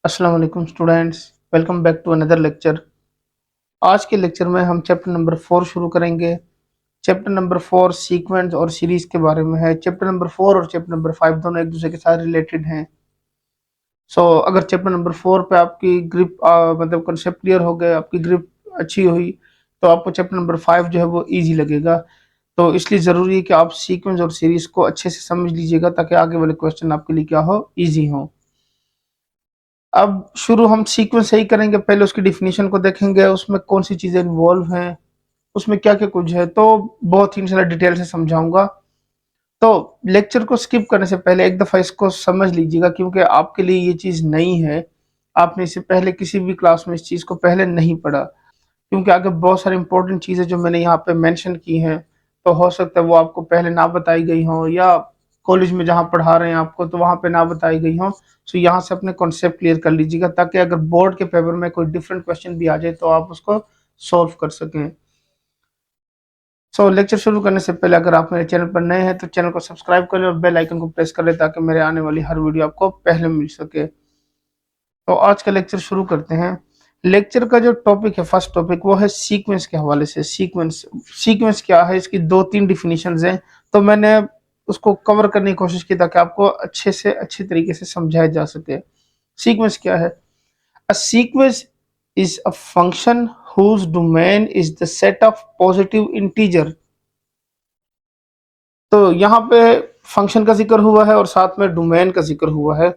अस्सलाम वालेकुम students. Welcome back to another lecture. आज के लेक्चर में हम चैप्टर नंबर 4 शुरू करेंगे। चैप्टर नंबर 4 सीक्वेंस और सीरीज के बारे में है। चैप्टर नंबर 4 और चैप्टर नंबर 5 दोनों एक दूसरे के साथ रिलेटेड हैं। अगर चैप्टर नंबर 4 पे आपकी ग्रिप मतलब कंसेप्ट क्लियर हो गए, आपकी ग्रिप अच्छी हुई, तो आपको चैप्टर नंबर 5 जो है वो ईजी लगेगा। तो इसलिए ज़रूरी है कि आप सीक्वेंस और सीरीज को अच्छे से समझ लीजिएगा ताकि आगे वाले क्वेश्चन आपके लिए क्या हो, ईजी हो। अब शुरू हम सीक्वेंस से ही करेंगे। पहले उसकी डिफिनीशन को देखेंगे, उसमें कौन सी चीजें इन्वॉल्व हैं, उसमें क्या क्या कुछ है, तो बहुत ही इंशाल्लाह डिटेल से समझाऊंगा। तो लेक्चर को स्किप करने से पहले एक दफा इसको समझ लीजिएगा, क्योंकि आपके लिए ये चीज नई है। आपने इससे पहले किसी भी क्लास में इस चीज को पहले नहीं पढ़ा, क्योंकि आगे बहुत सारी इंपॉर्टेंट चीजें जो मैंने यहाँ पे मेंशन की हैं, तो हो सकता है वो आपको पहले ना बताई गई हो, या कॉलेज में जहाँ पढ़ा रहे हैं आपको तो वहाँ पे ना बताई गई हो। सो यहाँ से अपने कॉन्सेप्ट क्लियर कर लीजिएगा, ताकि अगर बोर्ड के पेपर में कोई डिफरेंट क्वेश्चन भी आ जाए तो आप उसको सॉल्व कर सकें। लेक्चर शुरू करने से पहले अगर आप मेरे चैनल पर नए हैं तो चैनल को सब्सक्राइब कर लें और बेल आइकन को प्रेस कर लें, ताकि मेरे आने वाली हर वीडियो आपको पहले मिल सके। तो आज का लेक्चर शुरू करते हैं। लेक्चर का जो टॉपिक है, फर्स्ट टॉपिक, वो है सीक्वेंस के हवाले से। सीक्वेंस सीक्वेंस क्या है, इसकी दो तीन डिफिनीशंस हैं। तो मैंने उसको कवर करने की कोशिश की ताकि आपको अच्छे से अच्छे तरीके से समझाया जा सके। सीक्वेंस क्या है? A sequence is a function whose domain is the set of positive integer। तो यहाँ पे फंक्शन का जिक्र हुआ है और साथ में डोमेन का जिक्र हुआ है।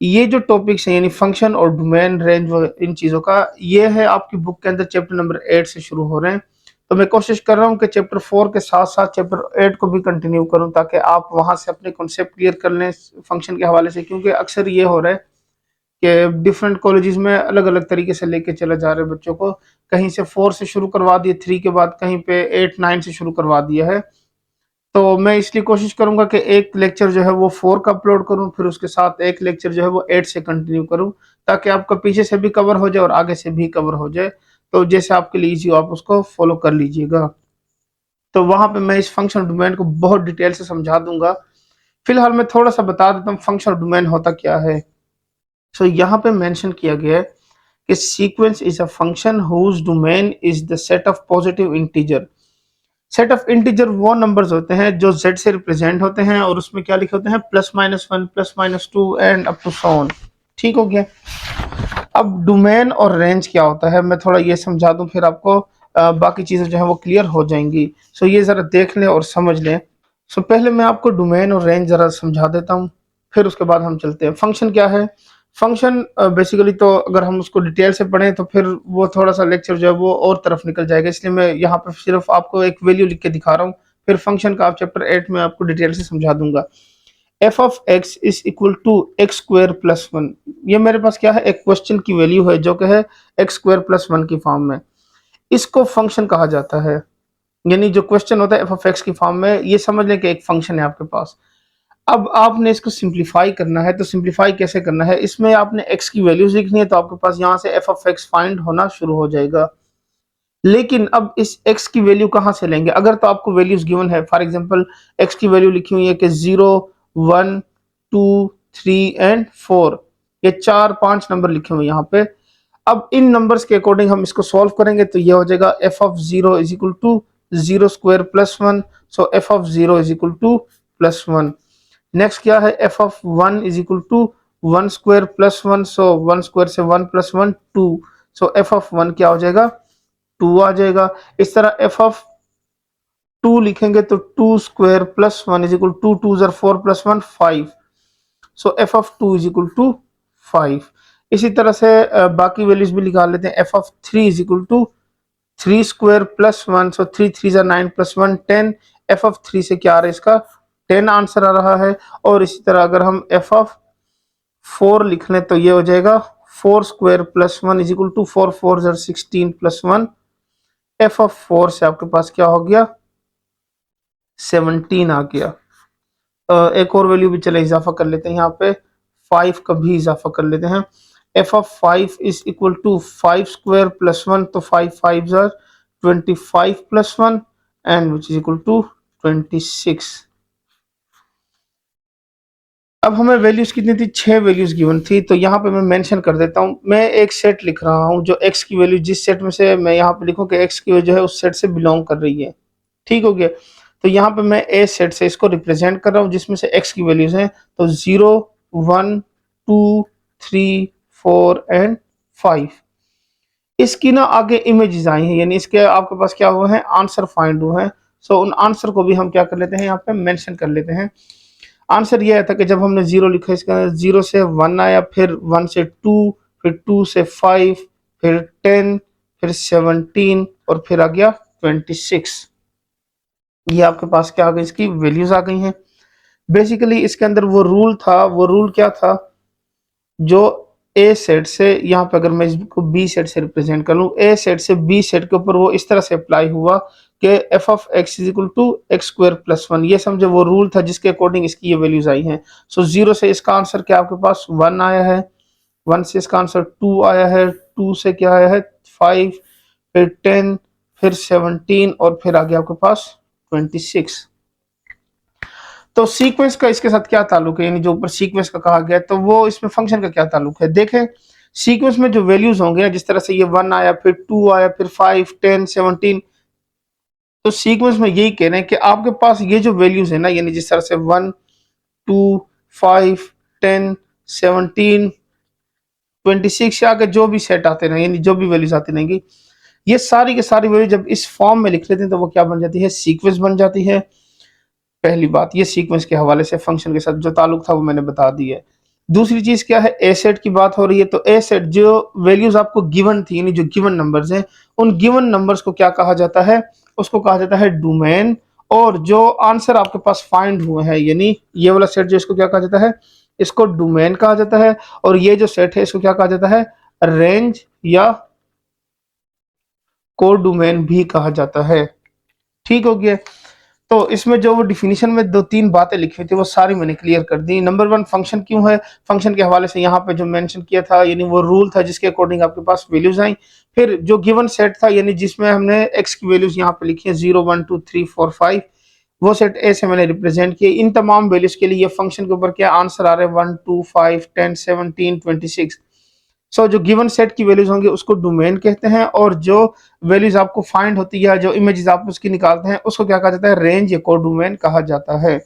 ये जो टॉपिक्स हैं, यानी फंक्शन और डोमेन, रेंज, इन चीज़ों का, ये है आपकी बुक के अंदर चैप्टर नंबर 8 से शुरू हो रहे हैं। तो मैं कोशिश कर रहा हूँ कि चैप्टर 4 के साथ साथ चैप्टर 8 को भी कंटिन्यू करूँ, ताकि आप वहाँ से अपने कॉन्सेप्ट क्लियर कर लें फंक्शन के हवाले से। क्योंकि अक्सर ये हो रहा है कि डिफरेंट कॉलेजेस में अलग अलग तरीके से लेके चले जा रहे हैं बच्चों को। कहीं से 4 से शुरू करवा दिए, 3 के बाद कहीं पे 8 9 से शुरू करवा दिया है। तो मैं इसलिए कोशिश करूंगा कि एक लेक्चर जो है वो 4 का अपलोड करूं, फिर उसके साथ एक लेक्चर जो है वो 8 से कंटिन्यू करूं, ताकि आपका पीछे से भी कवर हो जाए और आगे से भी कवर हो जाए। तो जैसे आपके लिए इजी हो आप उसको फॉलो कर लीजिएगा। तो वहां पे मैं इस फंक्शन डोमेन को बहुत डिटेल से समझा दूंगा। फिलहाल मैं थोड़ा सा बता देता हूँ फंक्शन डोमेन होता क्या है। यहाँ पे मेंशन किया गया है कि sequence is a function whose domain is the set of positive integer. Set of integer वो नंबर्स होते हैं जो z से रिप्रेजेंट होते हैं, और उसमें क्या लिखे होते हैं, +-1 +-2 and up to so on. ठीक हो गया। अब डोमेन और रेंज क्या होता है, मैं थोड़ा ये समझा दूं, फिर आपको बाकी चीजें जो है वो क्लियर हो जाएंगी। ये जरा देख लें और समझ लें। पहले मैं आपको डोमेन और रेंज जरा समझा देता हूँ, फिर उसके बाद हम चलते हैं। फंक्शन क्या है? फंक्शन बेसिकली तो अगर हम उसको डिटेल से पढ़ें तो फिर वो थोड़ा सा लेक्चर जो है वो और तरफ निकल जाएगा, इसलिए मैं यहाँ पर सिर्फ आपको एक वैल्यू लिख के दिखा रहा हूँ। फिर फंक्शन का आप चैप्टर 8 में आपको डिटेल से समझा दूंगा। F of X is equal to X square plus one. ये मेरे पास क्या है, एक क्वेश्चन की वैल्यू है जो कि है एक्स स्क्वायर प्लस वन की फॉर्म में। इसको फंक्शन कहा जाता है। यानी जो क्वेश्चन होता है एफ ऑफ एक्स की फॉर्म में, ये समझ लें कि एक फंक्शन है आपके पास। अब आपने इसको सिंप्लीफाई करना है, तो सिंप्लीफाई कैसे करना है, इसमें आपने x की वैल्यूज लिखनी है, तो आपके पास यहाँ से f ऑफ x फाइंड होना शुरू हो जाएगा। लेकिन अब इस x की वैल्यू कहाँ से लेंगे? अगर तो आपको वैल्यूज गिवन है, फॉर एग्जांपल x की वैल्यू लिखी हुई है कि 0 1 2 3 एंड 4, ये 4 5 नंबर लिखे हुए यहाँ पे। अब इन नंबर्स के अकॉर्डिंग हम इसको सॉल्व करेंगे, तो ये हो जाएगा f of 0 is equal to 0 square plus 1। f of 0 is equal to plus 1। Next क्या है, F of 1 is equal to 1 square plus 1। 1 square से 1 प्लस 1 2। एफ ऑफ 1 क्या हो जाएगा, 2 आ जाएगा। इस तरह एफ ऑफ 2 लिखेंगे तो 2 square plus 1 is equal to 2 जर 4 plus 1 5। F of 2 is equal to 5। इसी तरह से बाकी वैल्यूज भी निकाल लेते हैं। F of 3 is equal to 3 square plus 1। 3 3 जर 9 प्लस 1 10। एफ ऑफ 3 से क्या आ रहा है, इसका 10 आंसर आ रहा है। और इसी तरह अगर हम एफ ऑफ 4 लिख लें तो ये हो जाएगा 4 square plus 1 is equal to 4 4 जर 16 प्लस 1। एफ ऑफ 4 से आपके पास क्या हो गया, 17 आ गया। एक और वैल्यू भी चले इजाफा कर लेते हैं, यहाँ पे 5 का भी इजाफा कर लेते हैं। F of 5 is equal to 5 square plus 1, तो 5 5 जर 25 plus 1 and which is equal to 26। अब हमें वैल्यूज कितनी थी, 6 वैल्यूज गिवन थी। तो यहाँ पे मैं मेंशन कर देता हूँ, मैं एक सेट लिख रहा हूँ जो x की वैल्यू जिस सेट में से मैं यहाँ पे लिखूँ कि x की वैल्यू जो है उस सेट से बिलोंग कर रही है। ठीक हो गया। तो यहाँ पे मैं ए सेट से इसको रिप्रेजेंट कर रहा हूँ जिसमें से x की वैल्यूज हैं। तो 0 1 2 3 4 एंड 5। इसकी ना आगे इमेजेस आई हैं, यानी इसके आपके पास क्या हुआ है, आंसर फाइंड हुआ है। सो उन आंसर को भी हम क्या कर लेते हैं, यहाँ पे मेंशन कर लेते हैं। आंसर ये आया था कि जब हमने 0 लिखा, इसका 0 से 1 आया, फिर 1 से 2, फिर 2 से 5, फिर 10, फिर 17 और फिर आ गया 26। ये आपके पास क्या आ गई, इसकी वैल्यूज आ गई हैं। बेसिकली इसके अंदर वो रूल था, वो रूल क्या था, जो ए सेट से यहाँ पे अगर मैं इसको बी सेट से रिप्रेजेंट कर लूँ, ए सेट से बी सेट के ऊपर वो इस तरह से अप्लाई हुआ कि F of X is equal to X square plus 1। ये समझो वो रूल था जिसके अकॉर्डिंग इसकी ये वैल्यूज आई हैं। सो 0 से इसका आंसर क्या आपके पास 1 आया है, 1 से इसका आंसर 2 आया है, 2 से क्या आया है 5, फिर 10, फिर 17 और फिर आ गया आपके पास 26। तो सीक्वेंस का इसके साथ क्या ताल्लुक है, यानी जो ऊपर सीक्वेंस का कहा गया तो वो इसमें फंक्शन का क्या ताल्लुक है। देखें सीक्वेंस में जो वैल्यूज होंगे, जिस तरह से ये 1 आया, फिर 2 आया, फिर 5 10 17, तो सीक्वेंस में यही कह रहे हैं कि आपके पास ये जो वैल्यूज है ना, यानी जिस तरह से 1 2 5 10 17 26 या आगे जो भी सेट आते रहेंगे, यानी जो भी वैल्यूज आती रहेंगी, ये सारी की सारी वैल्यू जब इस फॉर्म में लिख लेते हैं तो वो क्या बन जाती है, सीक्वेंस बन जाती है। पहली बात, ये सीक्वेंस के हवाले से फंक्शन के साथ जो ताल्लुक था वो मैंने बता दी है। दूसरी चीज क्या है, ए सेट की बात हो रही है, तो ए सेट जो वैल्यूज आपको गिवन थी, यानी जो गिवन नंबर्स हैं, उन गिवन नंबर्स को क्या कहा जाता है, उसको कहा जाता है डोमेन। और जो आंसर आपके पास फाइंड हुए हैं, यानी ये वाला सेट जो, इसको क्या कहा जाता है, इसको डोमेन कहा जाता है। और ये जो सेट है इसको क्या कहा जाता है, रेंज या कोड डोमेन भी कहा जाता है। ठीक हो गया। तो इसमें जो वो डिफिनीशन में दो तीन बातें लिखी हुई थी वो सारी मैंने क्लियर कर दी। नंबर 1 फंक्शन क्यों है, फंक्शन के हवाले से यहाँ पे जो मेंशन किया था, यानी वो रूल था जिसके अकॉर्डिंग आपके पास वैल्यूज आई। फिर जो गिवन सेट था, यानी जिसमें हमने एक्स की वैल्यूज यहाँ पे लिखी है 0 1 2 3 4 5, वो सेट ए से मैंने रिप्रेजेंट किया। इन तमाम वैल्यूज के लिए ये फंक्शन के ऊपर क्या आंसर आ रहे हैं, 1 2 5 10 17 26। सो जो गिवन सेट की वैल्यूज होंगी उसको डोमेन कहते हैं, और जो वैल्यूज आपको फाइंड होती है, जो इमेजेस आप उसकी निकालते हैं, उसको क्या कहा जाता है, रेंज या कोड डोमेन कहा जाता है।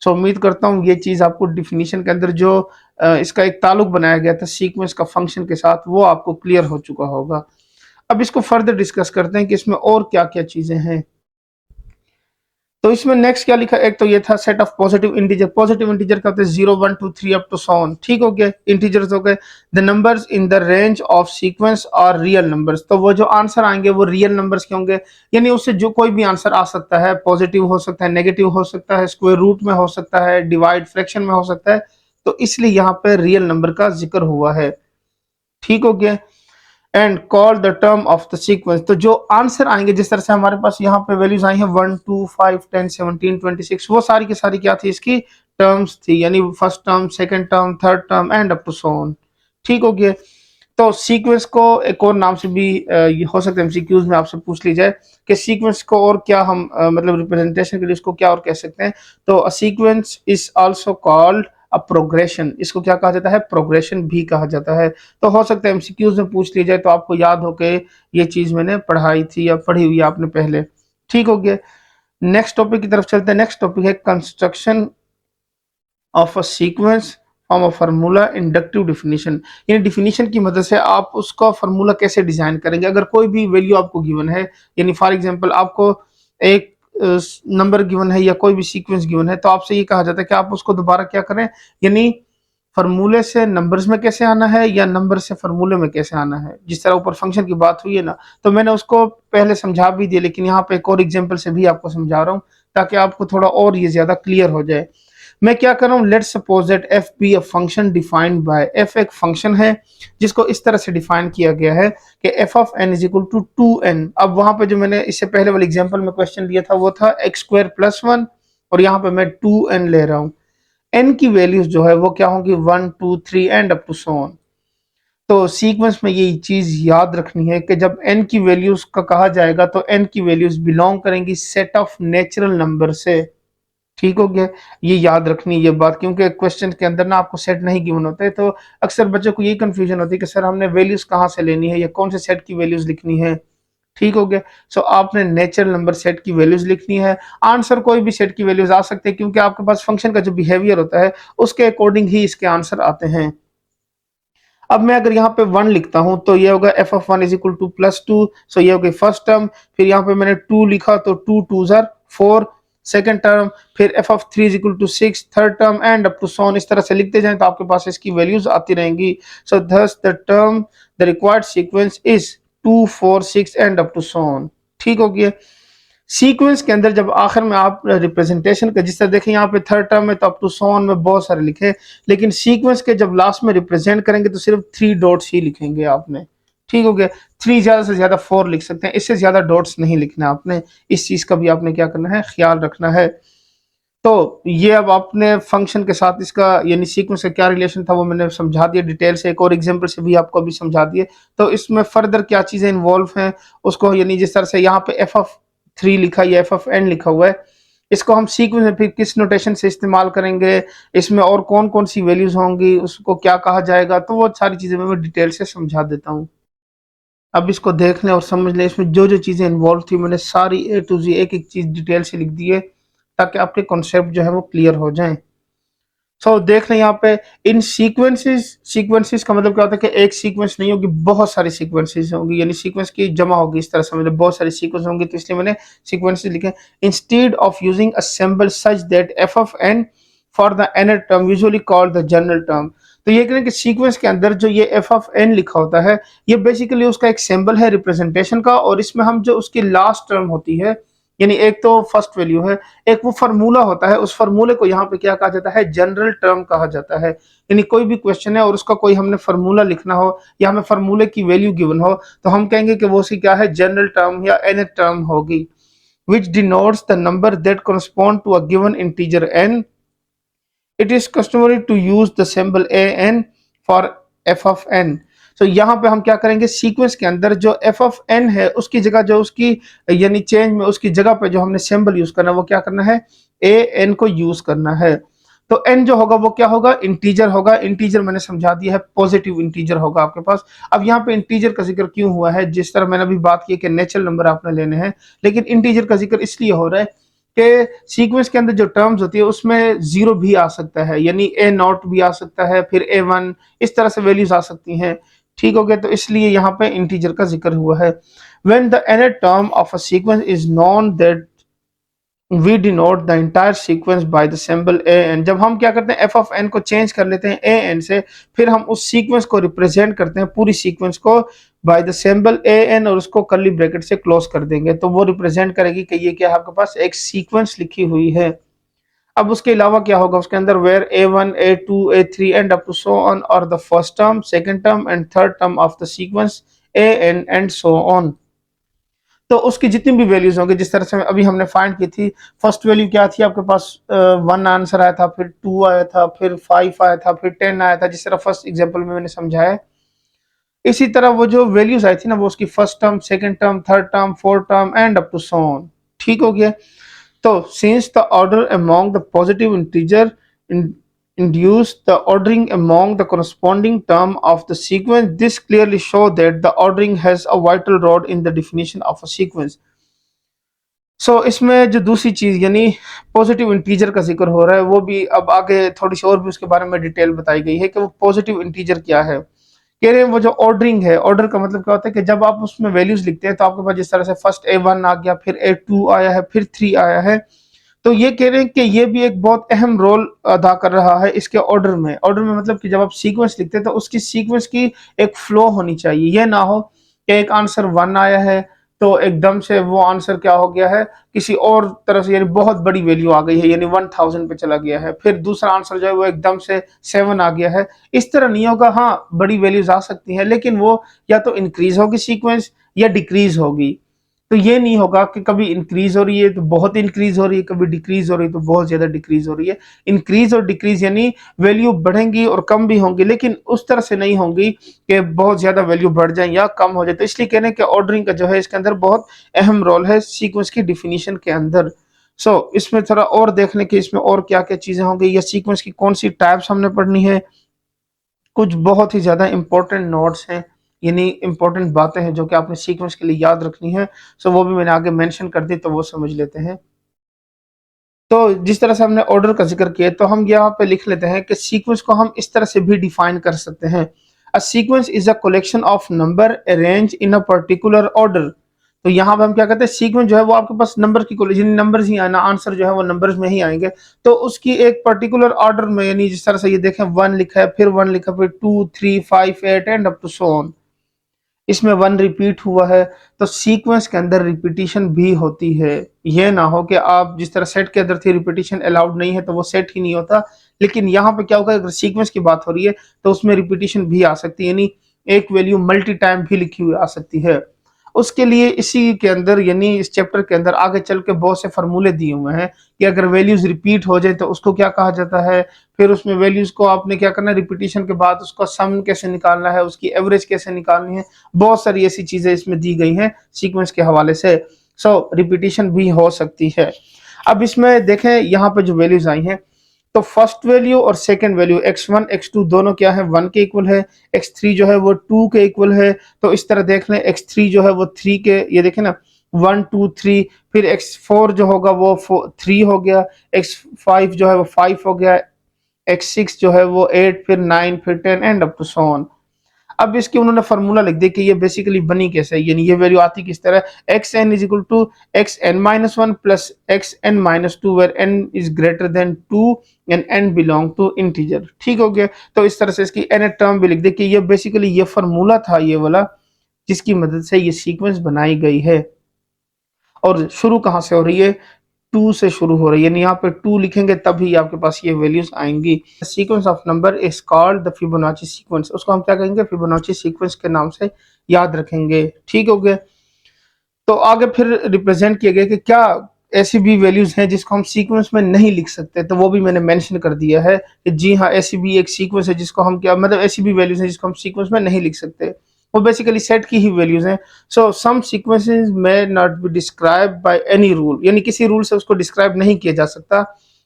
सो उम्मीद करता हूँ ये चीज आपको डिफिनीशन के अंदर जो इसका एक ताल्लुक बनाया गया था सीक्वेंस का फंक्शन के साथ, वो आपको क्लियर हो चुका होगा। अब इसको फर्दर डिस्कस करते हैं कि इसमें और क्या क्या चीजें हैं। तो इसमें नेक्स्ट क्या लिखा, एक तो ये था set of positive integer. Positive integer का होता है 0 1 2 3 अप टू सो ऑन। ठीक हो गया, इंटीजर्स हो गए। The numbers in the range of sequence और रियल नंबर्स, तो वो जो आंसर आएंगे वो रियल नंबर्स के होंगे, यानी उससे जो कोई भी आंसर आ सकता है, पॉजिटिव हो सकता है, नेगेटिव हो सकता है, स्क्वायर रूट में हो सकता है, डिवाइड फ्रैक्शन में हो सकता है। तो इसलिए यहाँ पे रियल नंबर का जिक्र हुआ है। ठीक हो गया। And call the term of the sequence, तो जो आंसर आएंगे, जिस तरह से हमारे पास यहाँ पे वैल्यूज आई हैं 1 2 5 10 17 26, वो सारी की सारी क्या थी, इसकी टर्म्स थी, यानी first term, second term, third term and up to so on. ठीक हो गया। तो सीक्वेंस को एक और नाम से भी ये हो सकता है एमसीक्यूज में आपसे पूछ ली जाए कि सीक्वेंस को और क्या हम मतलब रिप्रेजेंटेशन के लिए इसको क्या और कह सकते हैं। तो अ sequence is also called a progression, इसको क्या कहा जाता है, प्रोग्रेशन भी कहा जाता है। तो हो सकता है एमसीक्यूज में पूछ ली जाए तो आपको याद हो के ये चीज मैंने पढ़ाई थी या पढ़ी हुई है आपने पहले। ठीक हो गया। नेक्स्ट टॉपिक की तरफ चलते हैं। नेक्स्ट टॉपिक है construction of a sequence from a formula inductive definition, यानी डिफिनीशन की मदद से आप उसका फार्मूला कैसे डिजाइन करेंगे। अगर कोई भी वैल्यू आपको गिवन है, यानी फॉर एग्जांपल आपको एक नंबर गिवन है या कोई भी सीक्वेंस गिवन है, तो आपसे ये कहा जाता है कि आप उसको दोबारा क्या करें, यानी फार्मूले से नंबर्स में कैसे आना है या नंबर से फार्मूले में कैसे आना है। जिस तरह ऊपर फंक्शन की बात हुई है ना, तो मैंने उसको पहले समझा भी दिया, लेकिन यहाँ पे एक और एग्जांपल से भी आपको समझा रहा हूँ ताकि आपको थोड़ा और ये ज्यादा क्लियर हो जाए। मैं क्या कर रहा हूँ, let's suppose that F be a function defined by, F एक फंक्शन है जिसको इस तरह से डिफाइन किया गया है कि F of N is equal to 2n। अब वहां पे जो मैंने इससे पहले वाले एग्जांपल में क्वेश्चन दिया था वो था एक्स स्क्वायर प्लस 1, और यहाँ पे मैं 2n ले रहा हूँ। n की वैल्यूज जो है वो क्या होंगी, 1 2 3 and up to so on. तो सीक्वेंस में ये चीज याद रखनी है कि जब n की वैल्यूज का कहा जाएगा तो n की वैल्यूज बिलोंग करेंगी सेट ऑफ नेचुरल नंबर से। ठीक हो गया। ये याद रखनी ये बात, क्योंकि क्वेश्चन के अंदर ना आपको सेट नहीं गिवन होता है, तो अक्सर बच्चों को यही कंफ्यूजन होती है कि सर हमने वैल्यूज कहाँ से लेनी है या कौन से सेट की वैल्यूज लिखनी है। ठीक हो गया। सो आपने नेचुरल नंबर सेट की वैल्यूज लिखनी है। आंसर कोई भी सेट की वैल्यूज आ सकते हैं, क्योंकि आपके पास फंक्शन का जो बिहेवियर होता है उसके अकॉर्डिंग ही इसके आंसर आते हैं। अब मैं अगर यहाँ पे 1 लिखता हूँ तो ये होगा F of 1 is equal to +2। So ये हो गई फर्स्ट टर्म। फिर यहाँ पे मैंने 2 लिखा तो 2 2 ज़ार 4 सेकंड टर्म। फिर F of 3 is equal to 6 third term and up to so on. इस तरह से लिखते जाएं तो आपके पास इसकी वैल्यूज आती रहेंगी। So thus the required sequence is 2 4 6 and up to so on. ठीक हो गया। सीक्वेंस के अंदर जब आखिर में आप रिप्रेजेंटेशन का, जिस तरह देखें यहाँ पे थर्ड टर्म में तो अप टू सो ऑन में बहुत सारे लिखे, लेकिन सीक्वेंस के जब लास्ट में रिप्रेजेंट करेंगे तो सिर्फ 3 डॉट्स ही लिखेंगे आपने। ठीक हो गया। 3 ज्यादा से ज्यादा 4 लिख सकते हैं, इससे ज्यादा डॉट्स नहीं लिखना आपने। इस चीज का भी आपने क्या करना है, ख्याल रखना है। तो ये अब आपने फंक्शन के साथ इसका यानी सीक्वेंस का क्या रिलेशन था वो मैंने समझा दिया डिटेल से, एक और एग्जांपल से भी आपको अभी समझा दिए। तो इसमें फर्दर क्या चीजें इन्वॉल्व हैं उसको, यानी जिस तरह से यहाँ पे एफ ऑफ 3 लिखा है, एफ ऑफ एन लिखा हुआ है, इसको हम सीक्वेंस में फिर किस नोटेशन से इस्तेमाल करेंगे, इसमें और कौन कौन सी वैल्यूज होंगी, उसको क्या कहा जाएगा, तो वो सारी चीजें मैं डिटेल से समझा देता हूँ। अब इसको देख लें और समझ लें, इसमें जो जो चीजें इन्वॉल्व थी मैंने सारी ए टू जी एक एक चीज डिटेल से लिख दी है, ताकि आपके कॉन्सेप्ट जो है वो क्लियर हो जाएं। सो देख लें यहाँ पे इन सीक्वेंसेस, सीक्वेंसेस का मतलब क्या होता है कि एक सीक्वेंस नहीं होगी, बहुत सारी सीक्वेंसेस होंगी, यानी सीक्वेंस की जमा होगी, इस तरह समझ लो बहुत सारी सीक्वेंस होंगी, तो इसलिए मैंने सीक्वेंसेस लिखे। Instead of using a symbol such that F of N for the nth term usually called the general term. तो ये करें कि सीक्वेंस के अंदर जो ये एफ ऑफ एन लिखा होता है, ये बेसिकली उसका एक सिंबल है रिप्रेजेंटेशन का, और इसमें हम जो उसकी लास्ट टर्म होती है, यानी एक तो फर्स्ट वैल्यू है, एक वो फार्मूला होता है, उस फार्मूले को यहाँ पे क्या कहा जाता है, जनरल टर्म कहा जाता है। यानी कोई भी क्वेश्चन है और उसका कोई हमने फार्मूला लिखना हो या हमें फार्मूले की वैल्यू गिवन हो, तो हम कहेंगे कि वो उसकी क्या है, जनरल टर्म या एन टर्म होगी, which denotes the number that correspond to a given integer n. It is customary to use the symbol an for f of n. So यहाँ पे हम क्या करेंगे, सीक्वेंस के अंदर जो f of n है उसकी जगह जो उसकी यानी चेंज में उसकी जगह पे जो हमने सिंबल यूज करना है वो क्या करना है, an को यूज करना है। तो n जो होगा वो क्या होगा, इंटीजर होगा। इंटीजर मैंने समझा दिया है, पॉजिटिव इंटीजर होगा आपके पास। अब यहाँ पे इंटीजर का जिक्र क्यों हुआ है, जिस तरह मैंने अभी बात की कि नेचुरल नंबर आपने लेने हैं, लेकिन इंटीजर का जिक्र इसलिए हो रहा है कि सीक्वेंस के अंदर जो टर्म्स होती है उसमें जीरो भी आ सकता है, यानी ए नॉट भी आ सकता है, फिर A1, इस तरह से वैल्यूज आ सकती हैं। ठीक हो गया। तो इसलिए यहाँ पे इंटीजर का जिक्र हुआ है। When the nth term of a sequence is known that we denote the entire sequence by the symbol an। जब हम क्या करते हैं, एफ ऑफ एन को चेंज कर लेते हैं an से, फिर हम उस सीक्वेंस को रिप्रेजेंट करते हैं, पूरी सीक्वेंस को बाय द सिंबल an, और उसको कर्ली ब्रैकेट से क्लोज कर देंगे, तो वो रिप्रेजेंट करेगी कि ये क्या है, आपके पास एक सीक्वेंस लिखी हुई है। अब उसके अलावा क्या होगा उसके अंदर, where A1 A2 A3 and up to so on और the first term, second term and third term of the sequence an and so on. तो उसकी जितनी भी वैल्यूज होंगी, जिस तरह से अभी हमने फाइंड की थी, फर्स्ट वैल्यू क्या थी आपके पास, 1 आंसर आया था, फिर 2 आया था, फिर 5 आया था, फिर 10 आया था, जिस तरह फर्स्ट एग्जांपल में मैंने समझाया। इसी तरह वो जो वैल्यूज आई थी ना, वो उसकी first term, second term, third term, fourth term and up to so on. ठीक हो गया। तो since the order among the positive integer induce the ordering among the corresponding term of the sequence, this clearly show that the ordering has a vital role in the definition of a sequence. इसमें जो दूसरी चीज यानी positive integer का जिक्र हो रहा है, वो भी अब आगे थोड़ी सी और भी उसके बारे में डिटेल बताई गई है कि वो पॉजिटिव इंटीजर क्या है। कह रहे हैं वो जो ऑर्डरिंग है, ऑर्डर का मतलब क्या होता है कि जब आप उसमें वैल्यूज लिखते हैं तो आपके पास जिस तरह से फर्स्ट A1 आ गया, फिर A2 आया है, फिर 3 आया है, तो ये कह रहे हैं कि ये भी एक बहुत अहम रोल अदा कर रहा है इसके ऑर्डर में। ऑर्डर में मतलब कि जब आप सीक्वेंस लिखते हैं तो उसकी सीक्वेंस की एक फ्लो होनी चाहिए। ये ना हो कि एक आंसर 1 आया है तो एकदम से वो आंसर क्या हो गया है, किसी और तरह से, यानी बहुत बड़ी वैल्यू आ गई है, यानी 1000 पे चला गया है, फिर दूसरा आंसर जो है वो एकदम से 7 आ गया है। इस तरह नहीं होगा। हाँ, बड़ी वैल्यूज आ सकती हैं, लेकिन वो या तो इंक्रीज होगी सीक्वेंस या डिक्रीज होगी। तो ये नहीं होगा कि कभी इंक्रीज हो रही है तो बहुत इंक्रीज हो रही है, कभी डिक्रीज हो रही है तो बहुत ज्यादा डिक्रीज हो रही है। इंक्रीज और डिक्रीज यानी वैल्यू बढ़ेंगी और कम भी होंगी, लेकिन उस तरह से नहीं होंगी कि बहुत ज्यादा वैल्यू बढ़ जाए या कम हो जाए। तो इसलिए कहने कि ऑर्डरिंग का जो है इसके अंदर बहुत अहम रोल है सीक्वेंस की डिफिनीशन के अंदर। इसमें थोड़ा और देखने के इसमें और क्या-क्या चीज़ें होंगी या सीक्वेंस की कौन-सी टाइप्स हमने पढ़नी है। कुछ बहुत ही ज़्यादा इम्पोर्टेंट नोट्स हैं, यानी इम्पोर्टेंट बातें हैं जो कि आपने सीक्वेंस के लिए याद रखनी है। वो भी मैंने आगे मेंशन कर दी, तो वो समझ लेते हैं। तो जिस तरह से हमने ऑर्डर का ज़िक्र किया, तो हम यहाँ पे लिख लेते हैं कि सीक्वेंस को हम इस तरह से भी डिफाइन कर सकते हैं। A sequence is a collection of number arranged in a particular order. तो यहाँ पे हम क्या कहते हैं, सीक्वेंस जो है वो आपके पास नंबर की कॉलेज नंबर्स ही आना, आंसर जो है वो नंबर्स में ही आएंगे। तो उसकी एक पर्टिकुलर ऑर्डर में, यानी जिस तरह से ये देखें, वन लिखा है, फिर वन लिखा, फिर two, three, five, eight and up to so on. इसमें वन रिपीट हुआ है, तो सीक्वेंस के अंदर रिपीटिशन भी होती है। ये ना हो कि आप जिस तरह सेट के अंदर थी रिपीटिशन अलाउड नहीं है, तो वो सेट ही नहीं होता। लेकिन यहाँ पे क्या होगा, अगर सीक्वेंस की बात हो रही है तो उसमें रिपीटिशन भी आ सकती है, यानी एक वैल्यू मल्टी टाइम भी लिखी हुई आ सकती है। उसके लिए इसी के अंदर, यानी इस चैप्टर के अंदर आगे चल के बहुत से फार्मूले दिए हुए हैं कि अगर वैल्यूज रिपीट हो जाए तो उसको क्या कहा जाता है। फिर उसमें वैल्यूज को आपने क्या करना है, रिपीटिशन के बाद उसका सम कैसे निकालना है, उसकी एवरेज कैसे निकालनी है। बहुत सारी ऐसी चीजें इसमें दी गई हैं सीक्वेंस के हवाले से। रिपीटिशन भी हो सकती है। अब इसमें देखें, यहाँ पे जो वैल्यूज आई हैं, तो फर्स्ट वैल्यू और सेकंड वैल्यू x1 x2 दोनों क्या है, 1 के इक्वल है। x3 जो है वो 2 के इक्वल है। तो इस तरह देख लें, x3 जो है वो 3 के, ये देखें ना, 1 2 3। फिर x4 जो होगा वो 3 हो गया। x5 जो है वो 5 हो गया। x6 जो है वो 8, फिर 9, फिर 10 and up to so on. अब इसकी उन्होंने फार्मूला लिख दिया कि ये बेसिकली बनी कैसे है, यानी ये वैल्यू आती किस तरह, X N is equal to X N minus one plus X N minus two, where N is greater than two and N belong to integer. ठीक हो गया। तो इस तरह से इसकी एन टर्म भी लिख दे कि ये बेसिकली ये फार्मूला था ये वाला, जिसकी मदद से ये सीक्वेंस बनाई गई है। और शुरू कहाँ से हो रही है, टू से शुरू हो रही है, यानी यहाँ पे टू लिखेंगे तभी आपके पास ये वैल्यूज आएंगी। Sequence of number is called the Fibonacci sequence. उसको हम क्या कहेंगे, फिबोनाची सीक्वेंस के नाम से याद रखेंगे। ठीक हो गया। तो आगे फिर रिप्रेजेंट किया गया कि क्या ऐसी भी वैल्यूज हैं जिसको हम सीक्वेंस में नहीं लिख सकते, तो वो भी मैंने मेंशन कर दिया है कि जी हाँ, ऐसी भी एक सीक्वेंस है जिसको हम क्या, मतलब ऐसी भी वैल्यूज हैं जिसको हम सीक्वेंस में नहीं लिख सकते। वो बेसिकली सेट की ही वैल्यूज हैं। सम सीक्वेंसेस में not be describe by any rule, यानी किसी रूल से उसको डिस्क्राइब नहीं किया जा सकता।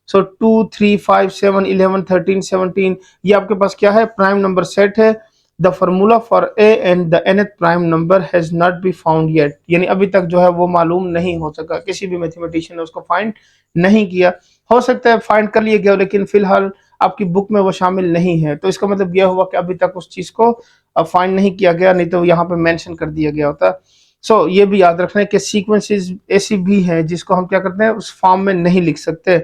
2 3 5 7 11 13 17, ये आपके पास क्या है, प्राइम नंबर सेट है। The formula for A and the nth prime number has not be found yet, यानी अभी तक जो है वो मालूम नहीं हो सका, किसी भी मैथमेटिशियन ने उसको फाइंड नहीं किया। हो सकता है फाइंड कर लिया गया, लेकिन फिलहाल आपकी बुक में वो शामिल नहीं है। तो इसका मतलब यह हुआ कि अभी तक उस चीज को फाइंड नहीं किया गया, नहीं तो यहाँ पे मेंशन कर दिया गया होता। ये भी याद रखना है कि सीक्वेंसेस ऐसी भी हैं जिसको हम क्या करते हैं, उस फॉर्म में नहीं लिख सकते।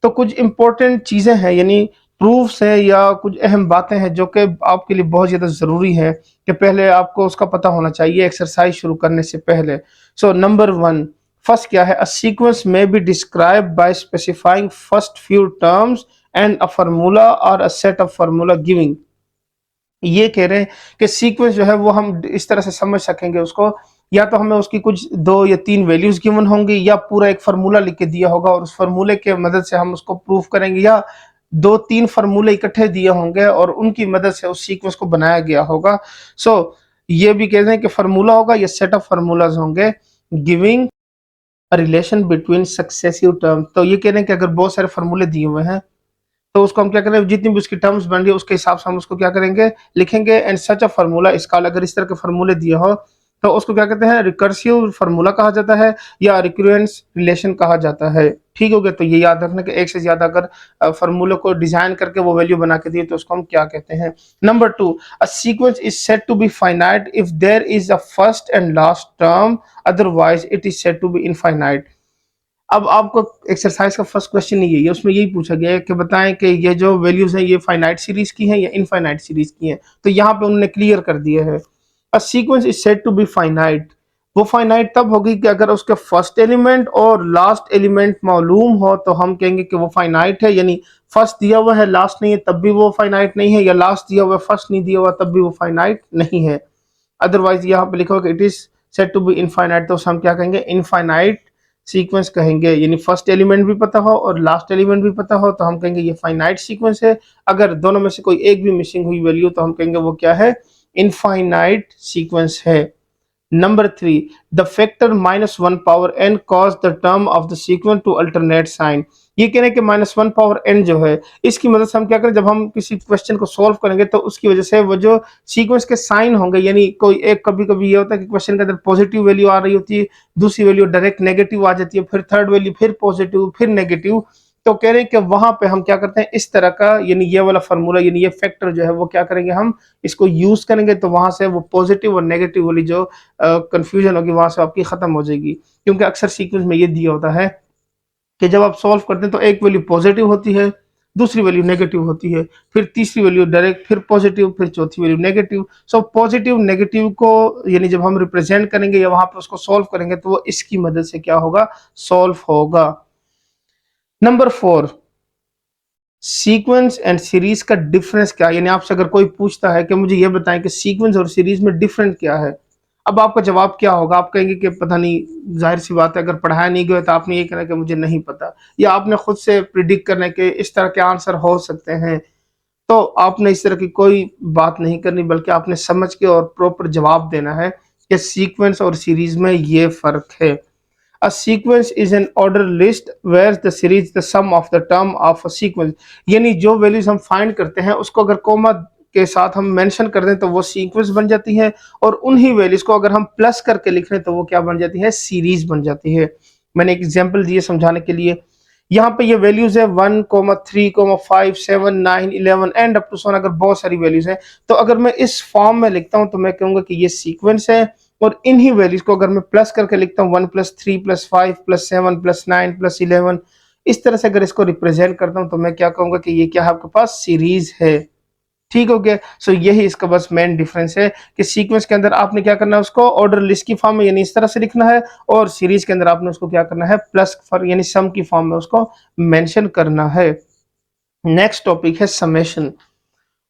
तो कुछ इंपॉर्टेंट चीजें हैं, यानी प्रूफ्स हैं या कुछ अहम बातें हैं जो कि आपके लिए बहुत ज्यादा जरूरी है कि पहले आपको उसका पता होना चाहिए एक्सरसाइज शुरू करने से पहले। नंबर वन, फर्स्ट क्या है, a sequence may be describe by specifying first few terms and a formula और a set of formula giving. ये कह रहे हैं कि सीक्वेंस जो है वो हम इस तरह से समझ सकेंगे उसको, या तो हमें उसकी कुछ दो या तीन वैल्यूज गिवन होंगी, या पूरा एक फार्मूला लिख के दिया होगा और उस फार्मूले के मदद से हम उसको प्रूफ करेंगे, या दो तीन फार्मूले इकट्ठे दिए होंगे और उनकी मदद से उस सीक्वेंस को बनाया गया होगा। ये भी कह रहे हैं कि फार्मूला होगा या सेट ऑफ फार्मूलाज होंगे giving a relation between successive term. तो ये कह रहे हैं कि अगर बहुत सारे फार्मूले दिए हुए हैं तो उसको हम क्या करें, जितनी भी उसकी टर्म्स बन रही है उसके हिसाब से हम उसको क्या करेंगे, लिखेंगे। एंड सच अ फार्मूला इसका, अगर इस तरह के फार्मूले दिए हो तो उसको क्या कहते हैं, रिकर्सिव फार्मूला कहा जाता है या रिकरेंस रिलेशन कहा जाता है। ठीक हो गया। तो ये याद रखना कि एक से ज्यादा अगर फार्मूले को डिजाइन करके वो वैल्यू बना के दिए तो उसको हम क्या कहते हैं। Number two, a sequence is said to be finite if there is a first and last term, otherwise it is said to be infinite. अब आपको एक्सरसाइज का फर्स्ट क्वेश्चन यही है, उसमें यही पूछा गया है कि बताएं कि ये जो वैल्यूज हैं ये फाइनाइट सीरीज की हैं या इनफाइनाइट सीरीज की हैं। तो यहाँ पे उन्होंने क्लियर कर दिया है, a sequence is said to be finite. वो फाइनाइट तब होगी कि अगर उसके फर्स्ट एलिमेंट और लास्ट एलिमेंट मालूम हो तो हम कहेंगे कि वो फाइनाइट है, यानी फर्स्ट दिया हुआ है लास्ट नहीं है तब भी वो फाइनाइट नहीं है, या लास्ट दिया हुआ है फर्स्ट नहीं दिया हुआ तब भी वो फाइनाइट नहीं है। अदरवाइज यहाँ पे लिखा होगा it is said to be infinite, तो हम क्या कहेंगे, इनफाइनाइट सीक्वेंस कहेंगे। यानी फर्स्ट एलिमेंट भी पता हो और लास्ट एलिमेंट भी पता हो तो हम कहेंगे ये फाइनाइट सीक्वेंस है। अगर दोनों में से कोई एक भी मिसिंग हुई वैल्यू तो हम कहेंगे वो क्या है, इनफाइनाइट सीक्वेंस है। Number 3, the factor -1 power n cause the term of the sequence to alternate sign. ये कह रहे हैं कि -1 पावर n जो है, इसकी मदद से हम क्या करें, जब हम किसी क्वेश्चन को सॉल्व करेंगे तो उसकी वजह से वो जो सीक्वेंस के साइन होंगे, यानी कोई एक कभी-कभी ये होता है कि क्वेश्चन के अंदर पॉजिटिव वैल्यू आ रही होती है, दूसरी वैल्यू डायरेक्ट नेगेटिव आ जाती है, फिर थर्ड वैल्यू फिर पॉजिटिव फिर नेगेटिव। तो कह रहे हैं कि वहां पे हम क्या करते हैं, इस तरह का यानी ये वाला फार्मूला यानी ये फैक्टर जो है वो क्या करेंगे, हम इसको यूज करेंगे तो वहां से वो पॉजिटिव और नेगेटिव वाली जो कंफ्यूजन होगी वहां से आपकी खत्म हो जाएगी। क्योंकि अक्सर सीक्वेंस में ये दिया होता है कि जब आप सॉल्व करते हैं तो एक वैल्यू पॉजिटिव होती है, दूसरी वैल्यू नेगेटिव होती है, फिर तीसरी वैल्यू डायरेक्ट, फिर पॉजिटिव, फिर चौथी value negative. So positive negative को यानी जब हम रिप्रेजेंट करेंगे या वहां पर उसको सॉल्व करेंगे तो वो इसकी मदद से क्या होगा, सॉल्व होगा। नंबर 4, सीक्वेंस एंड सीरीज का डिफरेंस क्या है, यानी आपसे अगर कोई पूछता है कि मुझे ये बताएं कि सीक्वेंस और सीरीज में डिफरेंट क्या है, अब आपका जवाब क्या होगा, आप कहेंगे कि पता नहीं, जाहिर सी बात है अगर पढ़ाया नहीं गया तो आपने ये कहना कि मुझे नहीं पता, या आपने खुद से प्रिडिक्ट करना कि इस तरह के आंसर हो सकते हैं। तो आपने इस तरह की कोई बात नहीं करनी, बल्कि आपने समझ के और प्रॉपर जवाब देना है कि सीक्वेंस और सीरीज में ये फर्क है। A sequence is an order list where the series the sum of the term of a sequence, यानी जो वैल्यूज हम फाइंड करते हैं उसको अगर कोमा के साथ हम मेंशन कर दें तो वो सीक्वेंस बन जाती है, और उन्हीं वैल्यूज को अगर हम प्लस करके लिख लें तो वो क्या बन जाती है, सीरीज बन जाती है। मैंने एक एग्जांपल दिए समझाने के लिए। यहाँ पे ये वैल्यूज है 1, 3, 5, 7, 9, 11 एंड अप टू सोन, अगर बहुत सारी वैल्यूज हैं तो अगर मैं इस फॉर्म में लिखता हूँ तो मैं कहूंगा कि ये सीक्वेंस है, और इन्हीं वैल्यूज को अगर मैं प्लस करके लिखता हूँ 1 + 3 + 5 + 7 + 9 + 11, इस तरह से अगर इसको रिप्रेजेंट करता हूँ तो मैं क्या कहूंगा कि ये क्या है, आपके पास सीरीज है। ठीक हो गया। सो यही इसका बस मेन डिफरेंस है कि सीक्वेंस के अंदर आपने क्या करना है, उसको ऑर्डर लिस्ट की फॉर्म में यानी इस तरह से लिखना है, और सीरीज के अंदर आपने उसको क्या करना है, प्लस फॉर यानी सम की फॉर्म में उसको मेंशन करना है। नेक्स्ट टॉपिक है समेशन।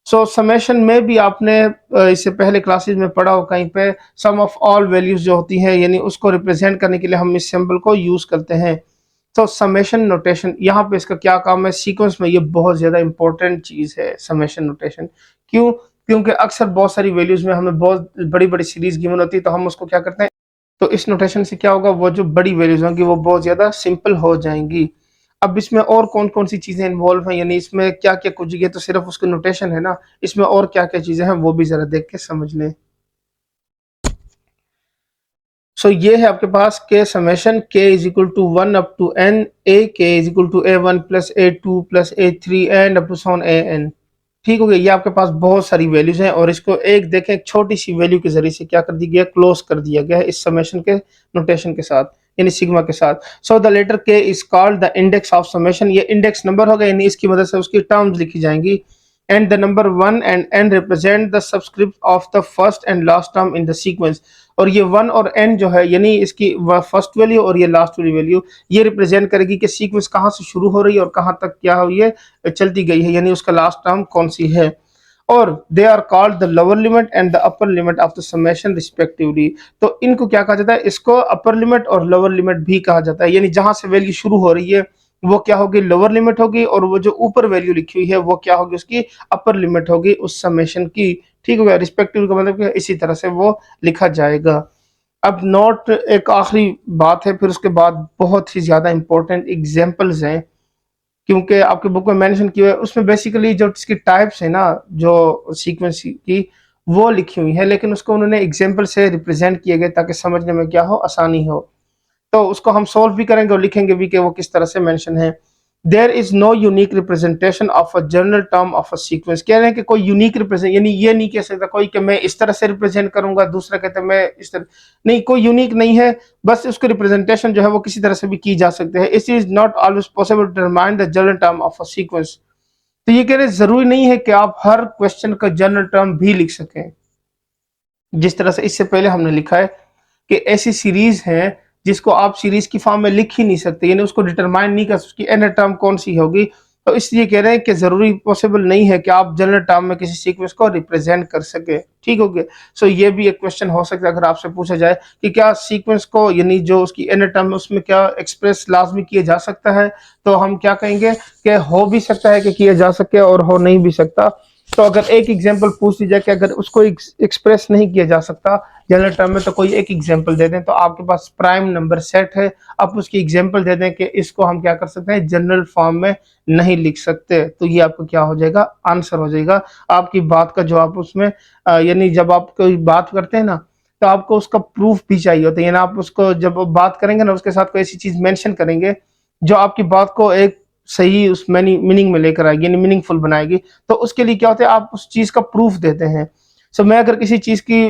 सो समेशन में भी आपने इससे पहले क्लासेस में पढ़ा हो कहीं पे, सम ऑफ ऑल वैल्यूज जो होती है यानी उसको रिप्रेजेंट करने के लिए हम इस सिंबल को यूज करते हैं। तो समेशन नोटेशन यहाँ पे इसका क्या काम है, सीक्वेंस में ये बहुत ज्यादा इंपॉर्टेंट चीज है समेशन नोटेशन। क्यों? क्योंकि अक्सर बहुत सारी वैल्यूज में हमें बहुत बड़ी बड़ी सीरीज गिवन होती है तो हम उसको क्या करते हैं, तो इस नोटेशन से क्या होगा, वो जो बड़ी वैल्यूज होंगी वो बहुत ज्यादा सिंपल हो जाएंगी। अब इसमें और कौन कौन सी चीजें इन्वॉल्व हैं, यानी इसमें क्या क्या कुछ, ये तो सिर्फ उसके नोटेशन है ना, इसमें और क्या क्या चीजें हैं वो भी जरा देख के समझ लें। सो ये है आपके पास के summation k = 1 up to n, a k = a1 + a2 + a3 and up to so on an। ठीक हो गया। ये आपके पास बहुत सारी वैल्यूज हैं, और इसको एक देखें, एक छोटी सी वैल्यू के जरिए से क्या कर दिया गया, क्लोज कर दिया गया है इस समेशन के नोटेशन के साथ, यानी सिग्मा के साथ। So the letter k is called the index of summation, ये इंडेक्स नंबर होगा, यानी इसकी मदद से उसकी टर्म्स लिखी जाएंगी। And the number 1 and n represent the subscript of the first and last term in the sequence. और ये 1 और n जो है, यानी इसकी फर्स्ट वैल्यू और ये लास्ट वाली वैल्यू, ये रिप्रेजेंट करेगी कि सीक्वेंस कहाँ से शुरू हो रही है और कहाँ तक क्या हुई है, चलती गई है, यानी उसका लास्ट टर्म कौन सी है। और they are called the lower limit and the upper limit of the summation respectively. तो इनको क्या कहा जाता है, इसको अपर लिमिट और लोअर लिमिट भी कहा जाता है, यानी जहां से वैल्यू शुरू हो रही है वो क्या होगी, लोअर लिमिट होगी, और वो जो ऊपर वैल्यू लिखी हुई है वो क्या होगी, उसकी अपर लिमिट होगी उस समेशन की। ठीक हो गया। रिस्पेक्टिव का मतलब इसी तरह से वो लिखा जाएगा। अब नोट एक आखिरी बात है, फिर उसके बाद बहुत ही ज्यादा इंपॉर्टेंट एग्जांपल्स हैं, क्योंकि आपके बुक में मेंशन किया है, उसमें बेसिकली जो इसकी टाइप्स है ना, जो सीक्वेंस की, वो लिखी हुई है, लेकिन उसको उन्होंने एग्जांपल से रिप्रेजेंट किए गए ताकि समझने में क्या हो, आसानी हो। तो उसको हम सॉल्व भी करेंगे और लिखेंगे भी कि वो किस तरह से मेंशन है। There is no unique representation of a general term of a sequence. कह रहे हैं कि कोई यूनिक रिप्रेजेंट, यानी ये नहीं कह सकता कोई कि मैं इस तरह से रिप्रेजेंट करूंगा, दूसरा कहता है मैं इस तरह, नहीं, कोई यूनिक नहीं है, बस उसकी रिप्रेजेंटेशन जो है वो किसी तरह से भी की जा सकते हैं। It is not always possible to determine the general term of a sequence. तो ये कह रहे हैं जरूरी नहीं है कि आप हर क्वेश्चन का जनरल टर्म भी लिख सकें। जिस तरह से इससे पहले हमने लिखा है कि ऐसी सीरीज हैं जिसको आप सीरीज की फॉर्म में लिख ही नहीं सकते, यानी उसको डिटरमाइन नहीं कर सकते एनर टर्म कौन सी होगी। तो इसलिए कह रहे हैं कि जरूरी पॉसिबल नहीं है कि आप जनरल टर्म में किसी सीक्वेंस को रिप्रेजेंट कर सके। ठीक हो गया। सो ये भी एक क्वेश्चन हो सकता है अगर आपसे पूछा जाए कि क्या सीक्वेंस को, यानी जो उसकी एनर टर्म है उसमें क्या एक्सप्रेस लाजमी किया जा सकता है, तो हम क्या कहेंगे कि हो भी सकता है कि किया जा सके और हो नहीं भी सकता। तो अगर एक एग्जांपल पूछ ली जाए कि अगर उसको एक्सप्रेस नहीं किया जा सकता जनरल टर्म में, तो कोई एक एग्जांपल दे दें, तो आपके पास प्राइम नंबर सेट है, आप उसकी एग्जांपल दे दें कि इसको हम क्या कर सकते हैं, जनरल फॉर्म में नहीं लिख सकते, तो ये आपको क्या हो जाएगा, आंसर हो जाएगा आपकी बात का जो आप उसमें यानी जब आप कोई बात करते हैं ना, तो आपको उसका प्रूफ भी चाहिए होता है, यानी आप उसको जब बात करेंगे ना, उसके साथ कोई ऐसी चीज मेंशन करेंगे जो आपकी बात को एक सही उस मीनिंग में लेकर आएगी, यानी मीनिंगफुल बनाएगी, तो उसके लिए क्या होता है, आप उस चीज का प्रूफ देते हैं। सो मैं अगर किसी चीज की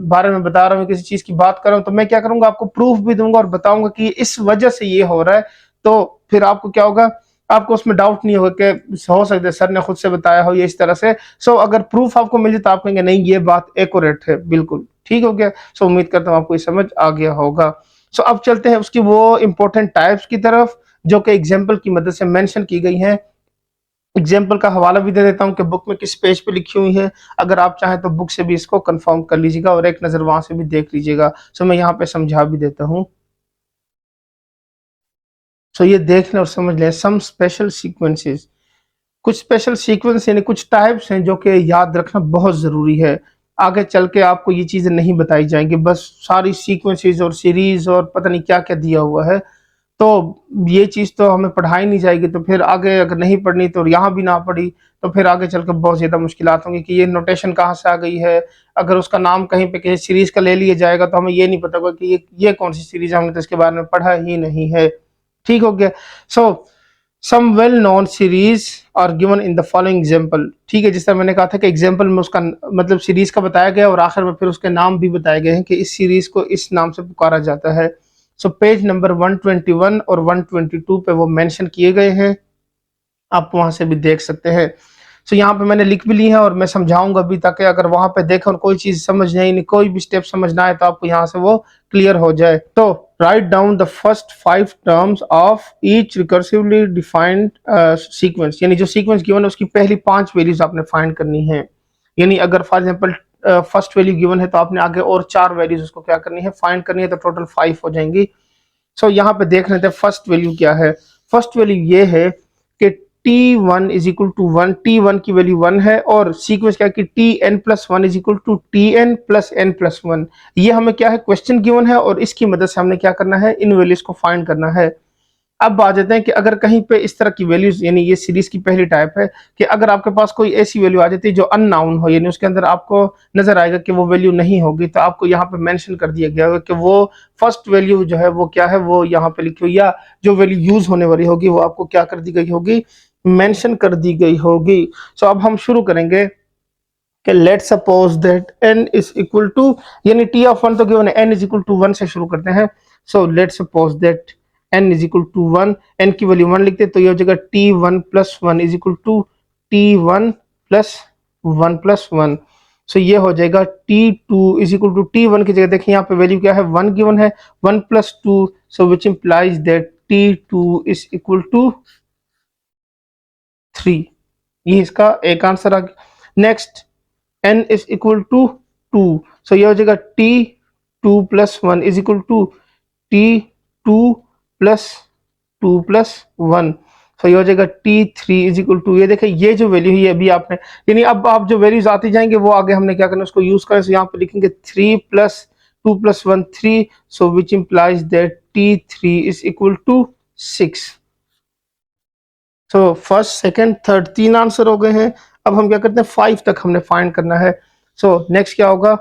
बारे में बता रहा हूँ, किसी चीज की बात कर रहा हूँ, तो मैं क्या करूंगा, आपको प्रूफ भी दूंगा और बताऊंगा कि इस वजह से ये हो रहा है, तो फिर आपको क्या होगा, आपको उसमें डाउट नहीं होगा कि हो सकता है सर ने खुद से बताया हो ये इस तरह से। सो अगर प्रूफ आपको मिल जाए तो आप कहेंगे नहीं ये बात एक्यूरेट है, बिल्कुल ठीक हो गया। सो उम्मीद करता हूँ आपको ये समझ आ गया होगा। सो अब चलते हैं उसकी वो इंपॉर्टेंट टाइप्स की तरफ जो कि एग्जाम्पल की मदद से मेंशन की गई हैं। एग्जाम्पल का हवाला भी दे देता हूँ कि बुक में किस पेज पे लिखी हुई है, अगर आप चाहें तो बुक से भी इसको कंफर्म कर लीजिएगा और एक नज़र वहां से भी देख लीजिएगा। सो मैं यहाँ पे समझा भी देता हूँ। सो ये देख लें और समझ लें, सम स्पेशल सीक्वेंसेस, कुछ स्पेशल सीक्वेंस यानी कुछ टाइप्स हैं जो कि याद रखना बहुत ज़रूरी है। आगे चल के आपको ये चीज़ें नहीं बताई जाएंगी, बस सारी सीक्वेंसेस और सीरीज और पता नहीं क्या क्या दिया हुआ है, तो ये चीज़ तो हमें पढ़ाई नहीं जाएगी, तो फिर आगे अगर नहीं पढ़नी तो यहाँ भी ना पढ़ी, तो फिर आगे चल के बहुत ज़्यादा मुश्किलात होंगी कि ये नोटेशन कहाँ से आ गई है। अगर उसका नाम कहीं पे किसी सीरीज़ का ले लिया जाएगा तो हमें ये नहीं पता होगा कि ये कौन सी सीरीज़ है, हमने तो इसके बारे में पढ़ा ही नहीं है। ठीक हो गया। So some well known series are given in the following example. ठीक है, जिस तरह मैंने कहा था कि एग्जांपल में उसका मतलब सीरीज का बताया गया और आखिर में फिर उसके नाम भी बताए गए हैं कि इस सीरीज को इस नाम से पुकारा जाता है। सो पेज नंबर 121 और 122 पे वो मेंशन किए गए हैं, आप वहां से भी देख सकते हैं। सो यहाँ पे मैंने लिख भी ली है और मैं समझाऊंगा भी, ताकि अगर वहां पे देखें और कोई चीज समझ नहीं, कोई भी स्टेप समझ ना आए तो आपको यहाँ से वो क्लियर हो जाए। तो right down the first 5 terms of each recursively defined sequence, यानी जो सीक्वेंस गिवन है उसकी पहली 5 वैल्यूज आपने फाइंड करनी है। यानी अगर for example first value given है तो आपने आगे और 4 वैल्यूज उसको क्या करनी है, फाइंड करनी है, तो टोटल 5 हो जाएंगी। सो यहाँ पे देख रहे थे फर्स्ट वैल्यू क्या है। फर्स्ट वैल्यू ये है कि T1 is equal to 1, T1 की वैल्यू 1 है और सीक्वेंस क्या है कि Tn plus 1 is equal to Tn plus n plus 1। ये हमें क्या है, क्वेश्चन गिवन है और इसकी मदद से हमने क्या करना है, इन वैल्यूज को फाइंड करना है। अब आ जाते हैं कि अगर कहीं पे इस तरह की वैल्यूज, यानी ये सीरीज की पहली टाइप है कि अगर आपके पास कोई ऐसी वैल्यू आ जाती है जो अननाउन हो, यानी उसके अंदर आपको नजर आएगा कि वो वैल्यू नहीं होगी, तो आपको यहाँ पे मेंशन कर दिया गया होगा कि वो फर्स्ट वैल्यू जो है वो क्या है, वो यहाँ पे लिखी हुई, या जो वैल्यू यूज होने वाली होगी वो आपको क्या कर दी गई होगी, मेंशन कर दी गई होगी। सो अब हम शुरू करेंगे कि let suppose that n is equal to, यानी t ऑफ 1 तो गिवन है, n इज इक्वल टू 1 से शुरू करते हैं। So let suppose that n is equal to 1, n की वैल्यू 1 लिखते हैं, तो ये हो जाएगा t1 plus 1 is equal to t1 plus 1 plus 1। So ये हो जाएगा t2 is equal to t1 की जगह देखिए यहाँ पे वैल्यू क्या है, 1 गिवन है, 1 plus 2, so which implies that t2 is equal to 3। ये इसका एक आंसर आ गया। Next n is equal to 2, so ये हो जाएगा t2 plus 1 is equal to t2 plus 2 plus 1। So ये हो जाएगा t3 इज इक्वल टू, ये देखें ये जो वैल्यू है अभी आपने, यानी अब आप जो वैल्यूज आती जाएंगे वो आगे हमने क्या करना है उसको यूज करें। सो यहाँ पे लिखेंगे 3 plus 2 plus 1 3, so which implies that t3 is equal to 6। So first second third 3 answer हो गए हैं। अब हम क्या करते हैं, 5 तक हमने फाइंड करना है। सो नेक्स्ट क्या होगा,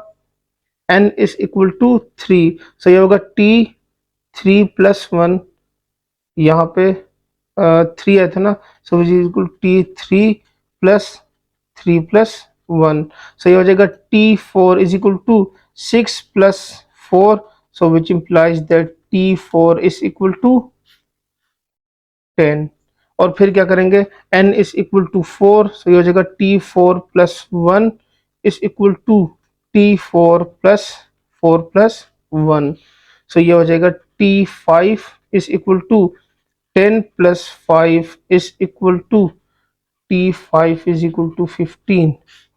n is equal to 3, so ये होगा t3 प्लस 1, यहाँ पे 3 आया था ना, so which is equal t3 plus 3 plus 1। So ये हो जाएगा t4 is equal to 6 plus 4, so which implies that t4 is equal to 10। और फिर क्या करेंगे, n is equal to 4, so ये हो जाएगा t4 plus 1 is equal to t4 plus 4 plus 1। So ये हो जाएगा t5 is equal to 10 plus 5 is equal to t5 is equal to 15।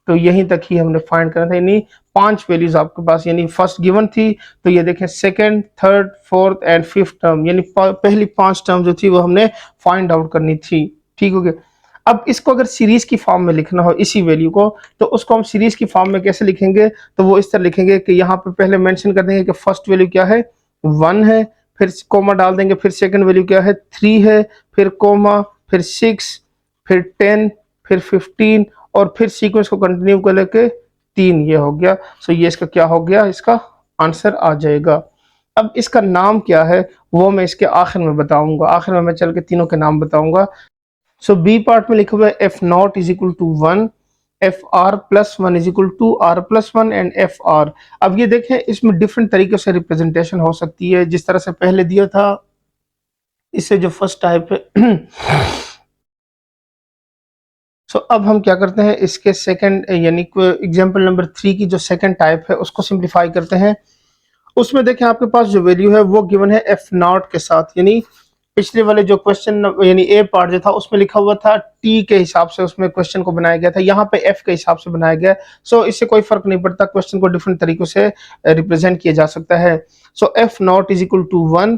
तो यहीं तक ही हमने फाइंड करना था, यानी 5 वैल्यूज आपके पास, यानी फर्स्ट गिवन थी, तो ये देखें second third fourth and fifth term, यानी पहली 5 टर्म जो थी वो हमने फाइंड आउट करनी थी। ठीक हो गया। अब इसको अगर सीरीज की फॉर्म में लिखना हो इसी वैल्यू को, तो उसको हम सीरीज की फॉर्म में कैसे लिखेंगे, तो वो इस तरह लिखेंगे कि यहाँ पे पहले मेंशन कर देंगे कि फर्स्ट वैल्यू क्या है, 1 है, फिर कोमा डाल देंगे, फिर सेकंड वैल्यू क्या है, 3 है, फिर कोमा, फिर 6, फिर 10, फिर 15, और फिर सीक्वेंस को कंटिन्यू कर लेके 3, ये हो गया। सो ये इसका क्या हो गया, इसका आंसर आ जाएगा। अब इसका नाम क्या है वो मैं इसके आखिर में बताऊंगा, आखिर में मैं चल के तीनों के नाम बताऊंगा। सो बी पार्ट में लिखा हुआ है F not is equal to 1, F R plus 1 is equal to R plus 1 and F R. अब ये देखें इसमें डिफरेंट तरीके से रिप्रेजेंटेशन हो सकती है, जिस तरह से पहले दिया था इससे जो फर्स्ट टाइप है। सो अब हम क्या करते हैं, इसके सेकंड यानी एग्जांपल नंबर 3 की जो सेकंड टाइप है उसको सिंप्लीफाई करते हैं। उसमें देखें आपके पास जो वैल्यू है वो गिवन है एफ नॉट के साथ, यानी पिछले वाले जो क्वेश्चन यानी ए पार्ट जो था उसमें लिखा हुआ था टी के हिसाब से उसमें क्वेश्चन को बनाया गया था, यहाँ पे एफ के हिसाब से बनाया गया। सो इससे कोई फर्क नहीं पड़ता, क्वेश्चन को डिफरेंट तरीकों से रिप्रेजेंट किया जा सकता है। So F not is equal to 1,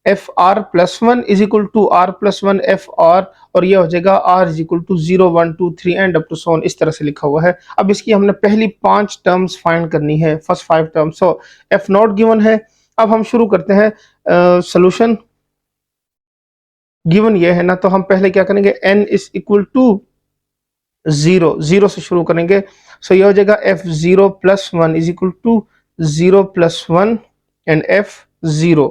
F R plus 1 is equal to R plus 1 F R, और ये हो जाएगा R is equal to 0 1 2 3 and up to so on, इस तरह से लिखा हुआ है। अब इसकी हमने पहली 5 टर्म्स फाइंड करनी है, first 5 terms. So F not given है। अब हम शुरू करते हैं सोल्यूशन। गिवन ये है ना, तो हम पहले क्या करेंगे, n इज इक्वल टू 0, 0 से शुरू करेंगे। सो ये हो जाएगा F 0 plus 1 is equal to 0 plus 1 and F 0।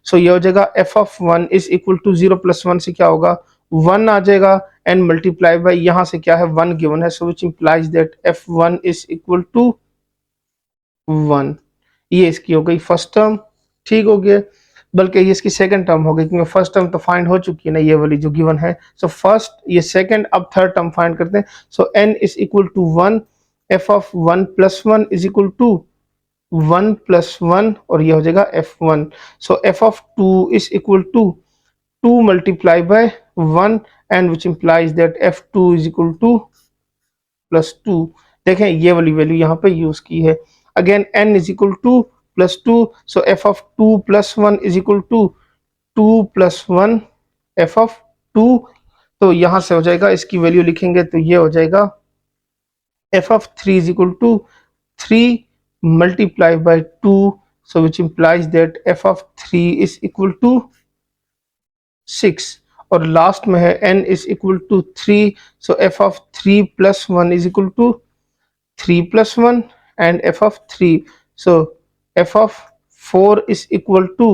So ये हो जाएगा F of 1 is equal to 0 plus 1 से क्या होगा, 1 आ जाएगा, एंड मल्टीप्लाई बाय यहाँ से क्या है 1 गिवन है, so which implies that F 1 is equal to 1। ये इसकी हो गई फर्स्ट टर्म, ठीक हो गया। बल्कि ये इसकी सेकंड टर्म हो गई, क्योंकि फर्स्ट टर्म तो फाइंड हो चुकी है ना, ये वाली जो गिवन है। सो फर्स्ट, ये सेकंड, अब थर्ड टर्म फाइंड करते हैं। So n is equal to 1, F of 1 plus 1 is equal to 1 plus 1, और ये हो जाएगा f1। So F of 2 is equal to 2 multiply by 1, and which implies that f2 is equal to plus 2। देखें ये वाली value यहाँ पे use की है। Again n is equal to plus 2, so F of 2 plus 1 is equal to 2 plus 1 F of 2। तो यहां से हो जाएगा, इसकी वैल्यू लिखेंगे तो ये हो जाएगा F of 3 is equal to 3 multiply by 2, so which implies that F of 3 is equal to 6। और लास्ट में है n is equal to 3, so F of 3 plus 1 is equal to 3 plus 1 and F of 3। So f of 4 is equal to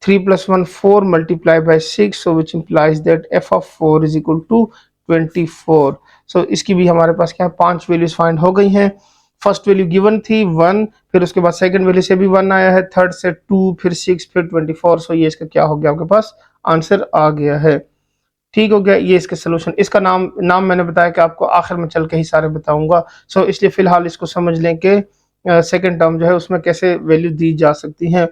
3 plus 1 4 multiplied by 6, so which implies that f of 4 is equal to 24। so इसकी भी हमारे पास क्या है, 5 values find हो गई हैं। First value given थी 1, फिर उसके बाद सेकंड वैल्यू से भी 1 आया है, थर्ड से 2, फिर 6, फिर 24। सो ये इसका क्या हो गया, आपके पास आंसर आ गया है, ठीक हो गया। ये इसके सोल्यूशन, इसका नाम मैंने बताया कि आपको आखिर में चल के ही सारे बताऊंगा। सो इसलिए फिलहाल इसको समझ लें कि सेकंड टर्म जो है उसमें कैसे वैल्यू दी जा सकती है।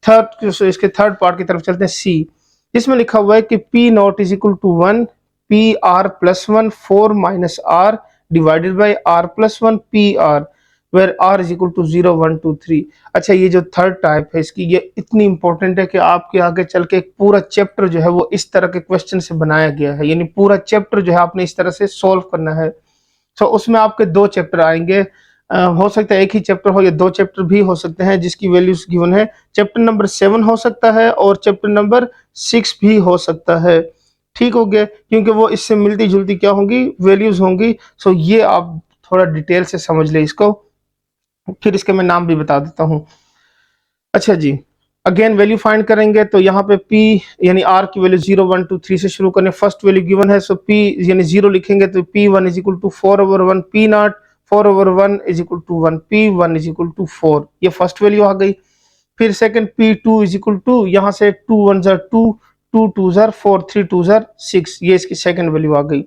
थर्ड, इसके थर्ड पार्ट की तरफ चलते हैं, सी, जिसमें लिखा हुआ है कि P not is equal to 1, P R plus 1 4 minus R divided by R plus 1 P R, where R is equal to 0 1 2 3। अच्छा, ये जो थर्ड टाइप है इसकी, ये इतनी इंपॉर्टेंट है कि आपके आगे चल के एक पूरा चैप्टर जो है वो इस तरह के क्वेश्चन से बनाया गया है, यानी पूरा चैप्टर जो है आपने इस तरह से सॉल्व करना है। तो उसमें आपके 2 चैप्टर आएंगे, हो सकता है एक ही चैप्टर हो या 2 चैप्टर भी हो सकते हैं, जिसकी वैल्यूज गिवन है। चैप्टर नंबर 7 हो सकता है और चैप्टर नंबर 6 भी हो सकता है, ठीक हो गया, क्योंकि वो इससे मिलती जुलती क्या होंगी, वैल्यूज होंगी। सो ये आप थोड़ा डिटेल से समझ ले इसको, फिर इसके मैं नाम भी बता देता हूँ। अच्छा जी, अगेन वैल्यू फाइंड करेंगे तो यहाँ पे p यानी r की वैल्यू 0 1 2 3 से शुरू करें। फर्स्ट वैल्यू गिवन है, सो p यानी 0 लिखेंगे तो p1 is equal to 4/1 p not, 4/1 is equal to 1, p1 is equal to 4, ये फर्स्ट वैल्यू आ गई। फिर second p2 is equal to, यहाँ से 2 1 जार 2, 2 2 जार 4, 3 2 जार 6, ये इसकी सेकंड वैल्यू आ गई।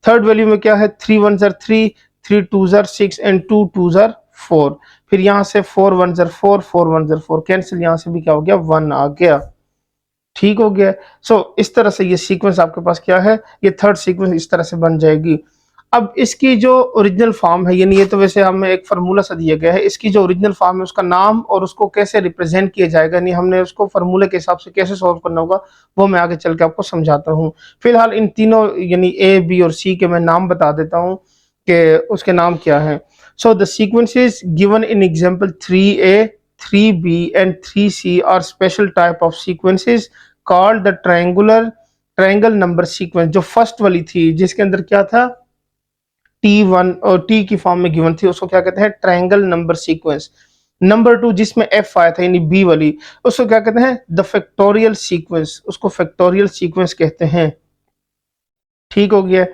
थर्ड वैल्यू में क्या है, 3 1 जार 3, 3 2 जार 6 एंड 2 2 जार 4। फिर यहाँ से 4 1 जार 4, 4 1 जार 4 कैंसिल, यहाँ से भी क्या हो गया, 1 आ गया, ठीक हो गया। सो इस तरह से ये सीक्वेंस आपके पास क्या है, ये थर्ड सीक्वेंस इस तरह से बन जाएगी। अब इसकी जो ओरिजिनल फॉर्म है, यानी ये तो वैसे हमें एक फार्मूला सा दिया गया है, इसकी जो ओरिजिनल फॉर्म है उसका नाम और उसको कैसे रिप्रेजेंट किया जाएगा, यानी हमने उसको फार्मूले के हिसाब से कैसे सॉल्व करना होगा वो मैं आगे चल के आपको समझाता हूँ। फिलहाल इन तीनों यानी ए, बी और सी के मैं नाम बता देता हूँ कि उसके नाम क्या है। So the sequences given in example 3A, 3B and 3C are special type of sequences called the triangle number sequence. जो फर्स्ट वाली थी जिसके अंदर क्या था, T1 और टी की फॉर्म में गिवन थी, उसको क्या कहते हैं, ट्रायंगल नंबर सीक्वेंस। नंबर 2 जिसमें एफ आया था यानी बी वाली, उसको क्या कहते हैं, द फैक्टोरियल सीक्वेंस, उसको फैक्टोरियल सीक्वेंस कहते हैं। ठीक हो गया।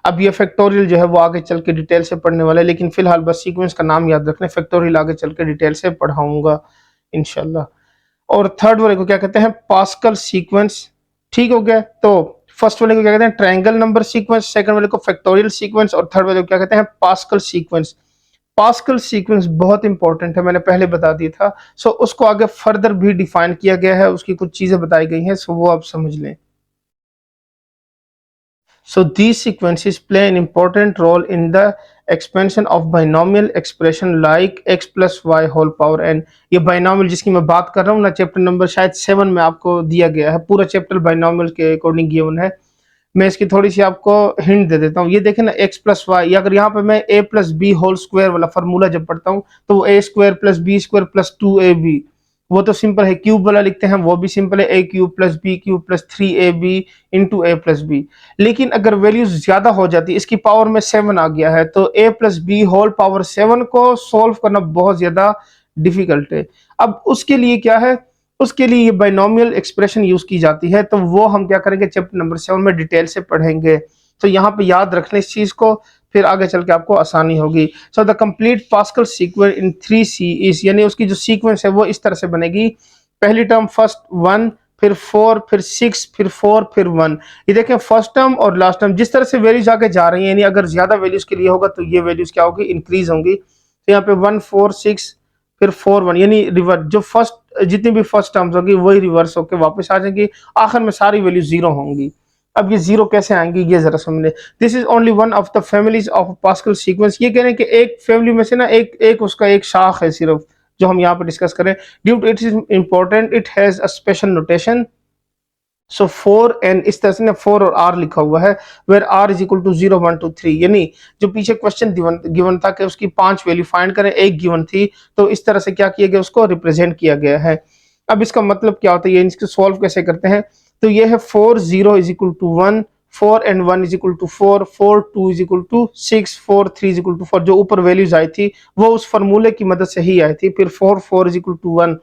अब ये फैक्टोरियल जो है वो आगे चल के डिटेल से पढ़ने वाला है, लेकिन फिलहाल बस सीक्वेंस का नाम याद रखना, फैक्टोरियल आगे चल के डिटेल से पढ़ाऊंगा इंशाल्लाह। और थर्ड वाले को क्या कहते हैं, पास्कल सीक्वेंस। ठीक हो गया। तो फर्स्ट वाले को क्या कहते हैं, ट्रायंगल नंबर सीक्वेंस, सेकंड वाले को फैक्टोरियल सीक्वेंस, और थर्ड वाले को क्या कहते हैं, पास्कल सीक्वेंस। पास्कल सीक्वेंस बहुत इंपॉर्टेंट है, मैंने पहले बता दिया था। सो उसको आगे फर्दर भी डिफाइन किया गया है, उसकी कुछ चीजें बताई गई हैं, सो वो आप समझ लें। So these sequences play an important role in the expansion of binomial expression like x plus y whole power n। ये binomial जिसकी मैं बात कर रहा हूँ ना, चैप्टर नंबर शायद 7 में आपको दिया गया है, पूरा चैप्टर binomial के अकॉर्डिंग गिवन है। मैं इसकी थोड़ी सी आपको हिंट दे देता हूँ। ये देखें ना, x प्लस वाई, अगर यहाँ पे मैं a plus B whole square वाला फार्मूला जब पढ़ता हूँ तो वो a square plus B square plus 2ab, वो तो सिंपल है। क्यूब वाला लिखते हैं वो भी सिंपल है, a cube plus B cube plus 3ab into a plus B. लेकिन अगर वैल्यूज ज्यादा हो जाती है, इसकी पावर में 7 आ गया है, तो a plus B whole power 7 को सोल्व करना बहुत ज्यादा डिफिकल्ट है। अब उसके लिए क्या है, उसके लिए ये बाइनोमियल एक्सप्रेशन यूज की जाती है, तो वो हम क्या करेंगे चैप्टर नंबर 7 में डिटेल से पढ़ेंगे। तो यहाँ पे याद रखना इस चीज को, फिर आगे चल के आपको आसानी होगी। So the complete pascal sequence in 3C is, यानी उसकी जो सीक्वेंस है वो इस तरह से बनेगी। पहली टर्म फर्स्ट 1, फिर 4, फिर 6, फिर 4, फिर 1। ये देखें फर्स्ट टर्म और लास्ट टर्म जिस तरह से वैल्यूज आगे जा रही है, यानी अगर ज्यादा वैल्यूज के लिए होगा तो ये वैल्यूज क्या होगी, इंक्रीज होंगी। तो यहाँ पे 1 4 6 फिर 4 1, यानी रिवर्स, जो फर्स्ट जितनी भी फर्स्ट टर्म्स होगी वही रिवर्स होकर वापस आ जाएंगी, आखिर में सारी वैल्यू जीरो होंगी। अब ये जीरो कैसे आएंगी ये जरा समझ लें। This is only one of the families of Pascal sequence. ये कह रहे हैं कि एक फैमिली में से ना एक एक उसका एक शाख है सिर्फ, जो हम यहाँ पर डिस्कस करें। Due to it is important it has a special notation. So 4 N इस तरह से ना 4 और आर लिखा हुआ है, where R is equal to 0 1 2 3, यानी जो पीछे क्वेश्चन गिवन था कि उसकी 5 वैल्यू फाइंड करें, एक गिवन थी, तो इस तरह से क्या किया गया, उसको रिप्रेजेंट किया गया है। अब इसका मतलब क्या होता है, ये इसको सॉल्व कैसे करते हैं। तो ये है 4 0 is equal to 1, 4 and 1 is equal to 4, 4 2 is equal to 6, 4 3 is equal to 4। जो ऊपर वैल्यूज आई थी वो उस फार्मूले की मदद से ही आई थी। फिर 4 4 इज इक्वल टू 1।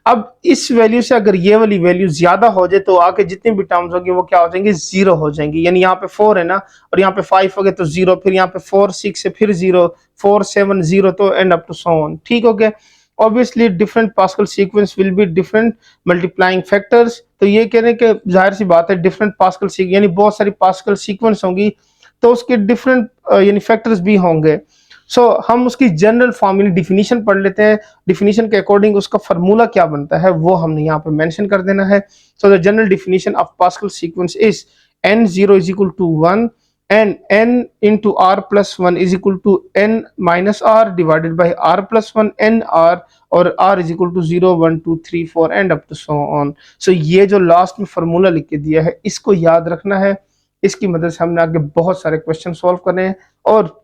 अब इस वैल्यू से अगर ये वाली वैल्यू ज्यादा हो जाए तो आगे जितनी भी टर्म्स होगी वो क्या हो जाएंगी, जीरो हो जाएंगी। यानी यहाँ पे 4 है ना, और यहाँ पे 5 हो गए तो 0, फिर यहाँ पे 4 6 है फिर 0, 4 7 0, तो and up to so on. ठीक हो गया। Obviously different Pascal sequence will be different multiplying factors. तो ये कह रहे हैं कि जाहिर सी बात है डिफरेंट पास्कल सीक्वेंस यानी बहुत सारी पास्कल सीक्वेंस होंगी, तो उसके डिफरेंट यानी फैक्टर्स भी होंगे। सो हम उसकी जनरल फॉर्म यानी डिफिनीशन पढ़ लेते हैं। डिफिनीशन के अकॉर्डिंग उसका फार्मूला क्या बनता है वो हमने यहाँ पे मेंशन कर देना है। So the general definition of Pascal sequence is n0 is equal to 1 and n into r plus 1 is equal to n minus r divided by r plus 1 n r, और r is equal to 0 1 2 3 4 and up to so on। so ये जो last में formula लिख के दिया है इसको याद रखना है, इसकी मदद से हमने आगे बहुत सारे क्वेश्चन सॉल्व करने हैं। और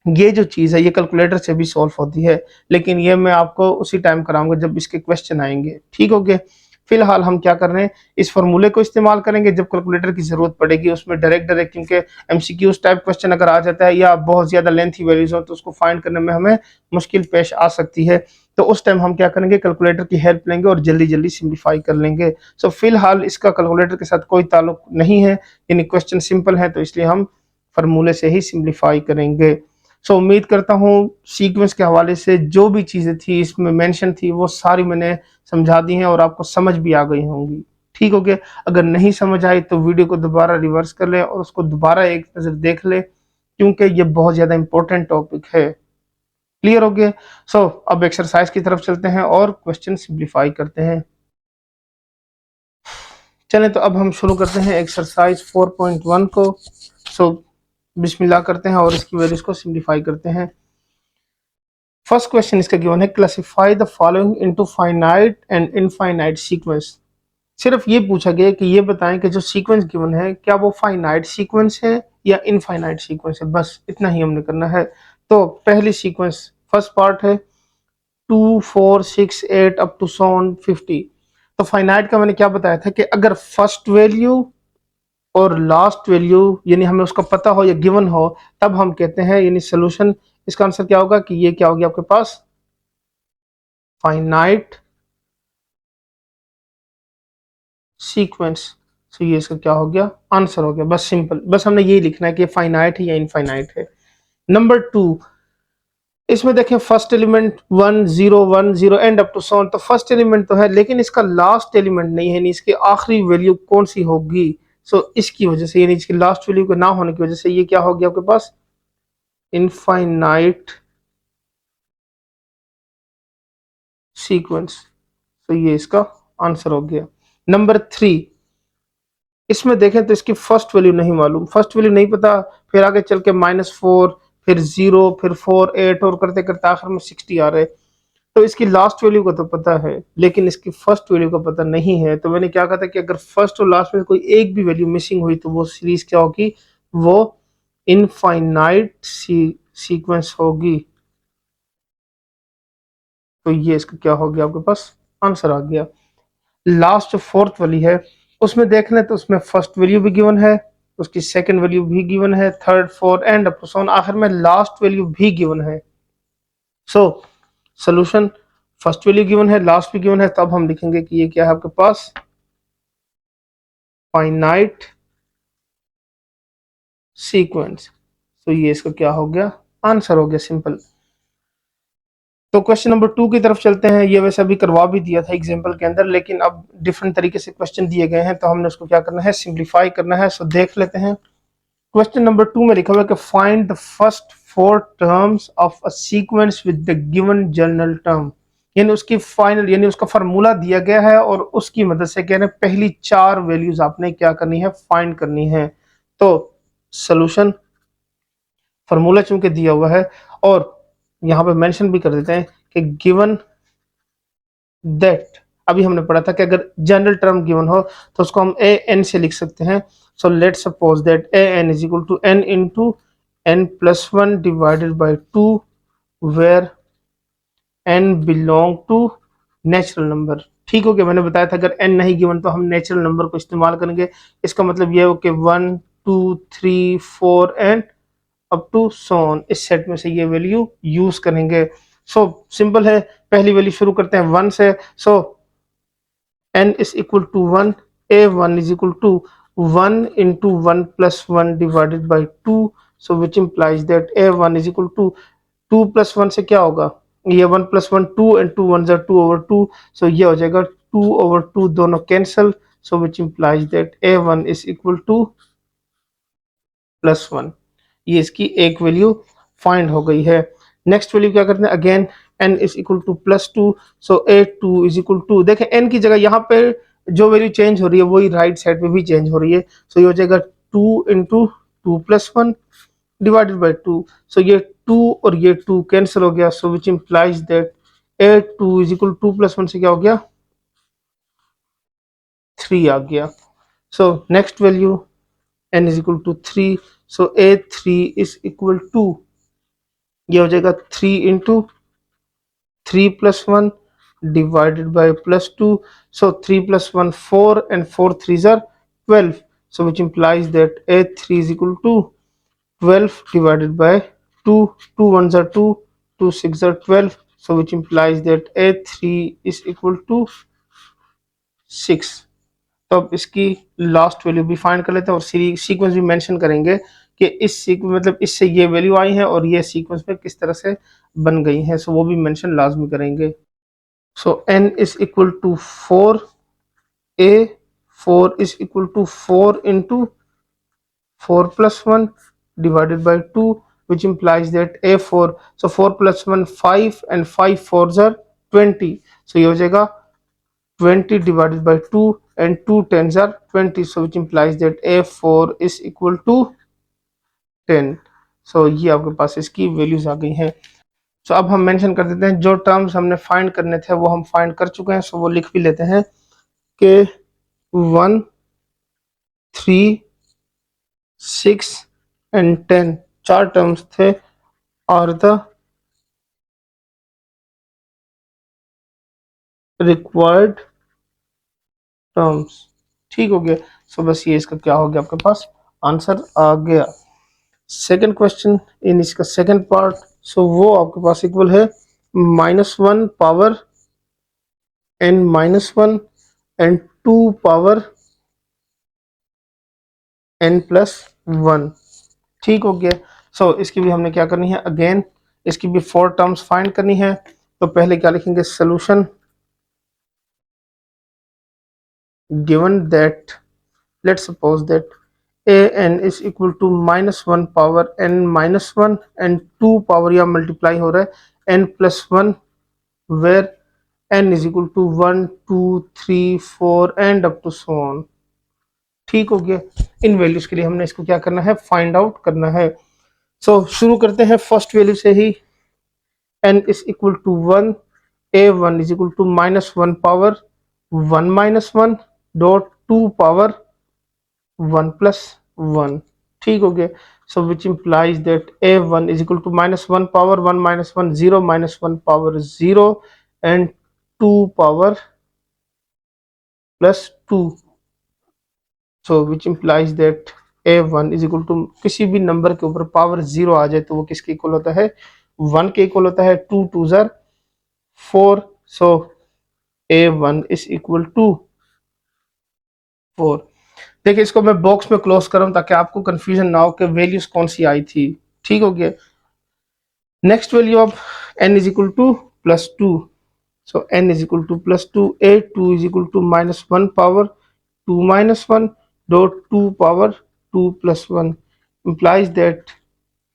ये जो चीज़ है ये कैलकुलेटर से भी सॉल्व होती है, लेकिन ये मैं आपको उसी टाइम कराऊंगा जब इसके क्वेश्चन आएंगे। ठीक हो गया। फिलहाल हम क्या कर रहे हैं, इस फॉर्मूले को इस्तेमाल करेंगे जब कैलकुलेटर की जरूरत पड़ेगी उसमें डायरेक्ट, क्योंकि एमसीक्यूज टाइप क्वेश्चन अगर आ जाता है या बहुत ज्यादा लेंथी वैल्यूज हो तो उसको फाइंड करने में हमें मुश्किल पेश आ सकती है। तो उस टाइम हम क्या करेंगे, कैलकुलेटर की हेल्प लेंगे और जल्दी जल्दी सिंप्लीफाई कर लेंगे। सो फिलहाल इसका कैलकुलेटर के साथ कोई ताल्लुक नहीं है, यानी क्वेश्चन सिंपल है, तो इसलिए हम फार्मूले से ही सिंप्लीफाई करेंगे। सो उम्मीद करता हूँ सीक्वेंस के हवाले से जो भी चीज़ें थी इसमें मेंशन थी वो सारी मैंने समझा दी हैं और आपको समझ भी आ गई होंगी। ठीक हो गया। अगर नहीं समझ आई तो वीडियो को दोबारा रिवर्स कर ले और उसको दोबारा एक नज़र देख ले, क्योंकि ये बहुत ज़्यादा इंपॉर्टेंट टॉपिक है। क्लियर हो गया। सो अब एक्सरसाइज की तरफ चलते हैं और क्वेश्चन सिंप्लीफाई करते हैं। चलें तो अब हम शुरू करते हैं एक्सरसाइज 4.1 को। सो बिस्मिल्लाह करते हैं और इसकी वैल्यूज को सिंप्लीफाई करते हैं। फर्स्ट क्वेश्चन इसका गिवन है, classify the following into finite and infinite sequence. सिर्फ ये पूछा गया कि ये बताएं कि जो सीक्वेंस गिवन है क्या वो फाइनाइट सीक्वेंस है या इनफाइनाइट सीक्वेंस है, बस इतना ही हमने करना है। तो पहली सीक्वेंस फर्स्ट पार्ट है 2 4 6 8 अप टू 50। तो फाइनाइट का मैंने क्या बताया था कि अगर फर्स्ट वैल्यू और लास्ट वैल्यू यानी हमें उसका पता हो या गिवन हो, तब हम कहते हैं यानी सोल्यूशन। इसका आंसर क्या होगा कि ये क्या होगी आपके पास फाइनाइट सीक्वेंस। तो ये इसका क्या हो गया आंसर हो गया, बस सिंपल, बस हमने यही लिखना है कि फाइनाइट है या इनफाइनाइट है। नंबर 2, इसमें देखें first element 1 0 1 0 and up to so on. तो फर्स्ट एलिमेंट तो है लेकिन इसका लास्ट एलिमेंट नहीं है, यानी इसकी आखिरी वैल्यू कौन सी होगी। सो इसकी वजह से यानी इसकी लास्ट वैल्यू को ना होने की वजह से ये क्या हो गया आपके पास इनफाइनाइट सीक्वेंस। तो ये इसका आंसर हो गया। नंबर 3, इसमें देखें तो इसकी फर्स्ट वैल्यू नहीं मालूम, फर्स्ट वैल्यू नहीं पता, फिर आगे चल के -4 फिर 0 फिर 4 8 और करते करते आखिर में 60 आ रहे। तो इसकी लास्ट वैल्यू का तो पता है लेकिन इसकी फर्स्ट वैल्यू का पता नहीं है। तो मैंने क्या कहा था कि अगर फर्स्ट और लास्ट में कोई एक भी वैल्यू मिसिंग हुई तो वो सीरीज क्या होगी, वो इनफाइनाइट सीक्वेंस होगी। तो ये इसका क्या हो गया आपके पास आंसर आ गया। लास्ट जो फोर्थ वाली है उसमें देख लें तो उसमें फर्स्ट वैल्यू भी गिवन है, उसकी सेकंड वैल्यू भी गिवन है, third fourth and up to so on, आखिर में लास्ट वैल्यू भी गिवन है। So solution first value given है, लास्ट भी गिवन है, तब हम लिखेंगे कि ये क्या है आपके पास फाइनाइट सीक्वेंस। तो ये इसका क्या हो गया आंसर हो गया, सिंपल। तो क्वेश्चन नंबर 2 की तरफ चलते हैं। ये वैसे अभी करवा भी दिया था एग्जाम्पल के अंदर, लेकिन अब डिफरेंट तरीके से क्वेश्चन दिए गए हैं तो हमने उसको क्या करना है सिंप्लीफाई करना है। सो देख लेते हैं। क्वेश्चन नंबर 2 में लिखा हुआ है कि find the first 4 terms of a sequence with the given general term. यानी उसकी फाइनल यानी उसका फार्मूला दिया गया है और उसकी मदद से कह रहे हैं पहली 4 वैल्यूज आपने क्या करनी है फाइंड करनी है। तो सोल्यूशन फार्मूला चूंकि दिया हुआ है और यहाँ पे मेंशन भी कर देते हैं कि गिवन दैट, अभी हमने पढ़ा था कि अगर जनरल टर्म गिवन हो तो उसको हम ए एन से लिख सकते हैं। So let suppose that A N is equal to N into N plus 1 divided by 2 where N belong to natural number. ठीक हो गया, मैंने बताया था अगर एन नहीं गिवन तो हम नेचुरल नंबर को इस्तेमाल करेंगे। इसका मतलब यह हो कि 1 2 3 4 एंड अप टू सोन, इस सेट में से ये वैल्यू यूज करेंगे। सो सिंपल है, पहली वैल्यू शुरू करते हैं 1 से। सो n is equal to 1, a1 is equal to 1 into 1 plus 1 divided by 2, so which implies that a1 is equal to 2 plus 1 से क्या होगा, ये 1 plus 1 2 and 2 1 are 2 over 2, so ये हो जाएगा 2 over 2 दोनों cancel, so which implies that a1 is equal to plus 1। ये इसकी एक वैल्यू फाइंड हो गई है। नेक्स्ट वैल्यू क्या करते हैं, again n is equal to plus 2, so a2 is equal to, देखें n की जगह यहाँ पे जो वैल्यू चेंज हो रही है वही राइट साइड पे भी चेंज हो रही है। सो ये हो जाएगा 2 into 2 plus 1 divided by 2, so ये 2 और ये 2 कैंसिल हो गया, so which implies that a2 is equal 2 plus 1 से क्या हो गया 3 आ गया। So next value n is equal to 3, so a3 is equal to, ये हो जाएगा 3 into 3 plus 1 divided by plus 2, so 3 plus 1 4 and 4 3s are 12, so which implies that a3 is equal to 12 divided by 2, 2 ones are 2, 2 6 are 12, so which implies that a3 is equal to 6। तो अब इसकी last value भी find कर लेते हैं और sequence भी mention करेंगे कि इस सीक्वेंस मतलब इससे ये वैल्यू आई है और ये सीक्वेंस में किस तरह से बन गई हैं, सो वो भी मेंशन लाजमी करेंगे। So n is equal to 4, a4 is equal to 4 into 4 plus 1 divided by 2, which implies that a4, so 4 plus 1 5 and 5 4s are 20, so ये हो जाएगा 20 divided by 2 and 2 10s are 20, so which implies that a4 is equal to 10। सो ये आपके पास इसकी values आ गई हैं। सो अब हम मेंशन कर देते हैं जो टर्म्स हमने फाइंड करने थे वो हम फाइंड कर चुके हैं। सो वो लिख भी लेते हैं कि 1, 3, 6 एंड 10 चार टर्म्स थे और द रिक्वायर्ड टर्म्स। ठीक हो गया। सो बस ये इसका क्या हो गया, आपके पास आंसर आ गया। सेकंड क्वेश्चन इन इसका सेकंड पार्ट, सो वो आपके पास इक्वल है -1 power n-1 and 2 power n+1। ठीक हो गया। सो इसकी भी हमने क्या करनी है, अगेन इसकी भी 4 टर्म्स फाइंड करनी है। तो पहले क्या लिखेंगे, solution given that let's suppose that an is equal to -1 power n-1 and 2 power या मल्टीप्लाई हो रहा है n+1 where n is equal to 1, 2, 3, 4 and up to so on. ठीक हो गया। इन वैल्यूज के लिए हमने इसको क्या करना है, फाइंड आउट करना है। सो शुरू करते हैं फर्स्ट वैल्यू से ही। n is equal to 1, a1 is equal to -1 power 1-1 dot 2 power 1+1। ठीक हो गया। So which implies that a1 is equal to -1 power 1-1 0 -1 power 0 and 2 power +2। So which implies that a1 is equal to किसी भी number के ऊपर power 0 आ जाए तो वो किसके इक्वल होता है, 1 के इक्वल होता है। 2 2 ज़र 4। सो a1 is equal to 4। देखिए इसको मैं बॉक्स में क्लोज कर रहा हूं ताकि आपको कंफ्यूजन ना हो कि वैल्यूज कौन सी आई थी। ठीक हो गया। Next value of n is equal to +2। So n is equal to +2, a2 is equal to -1 power 2-1 dot 2 power 2+1 implies that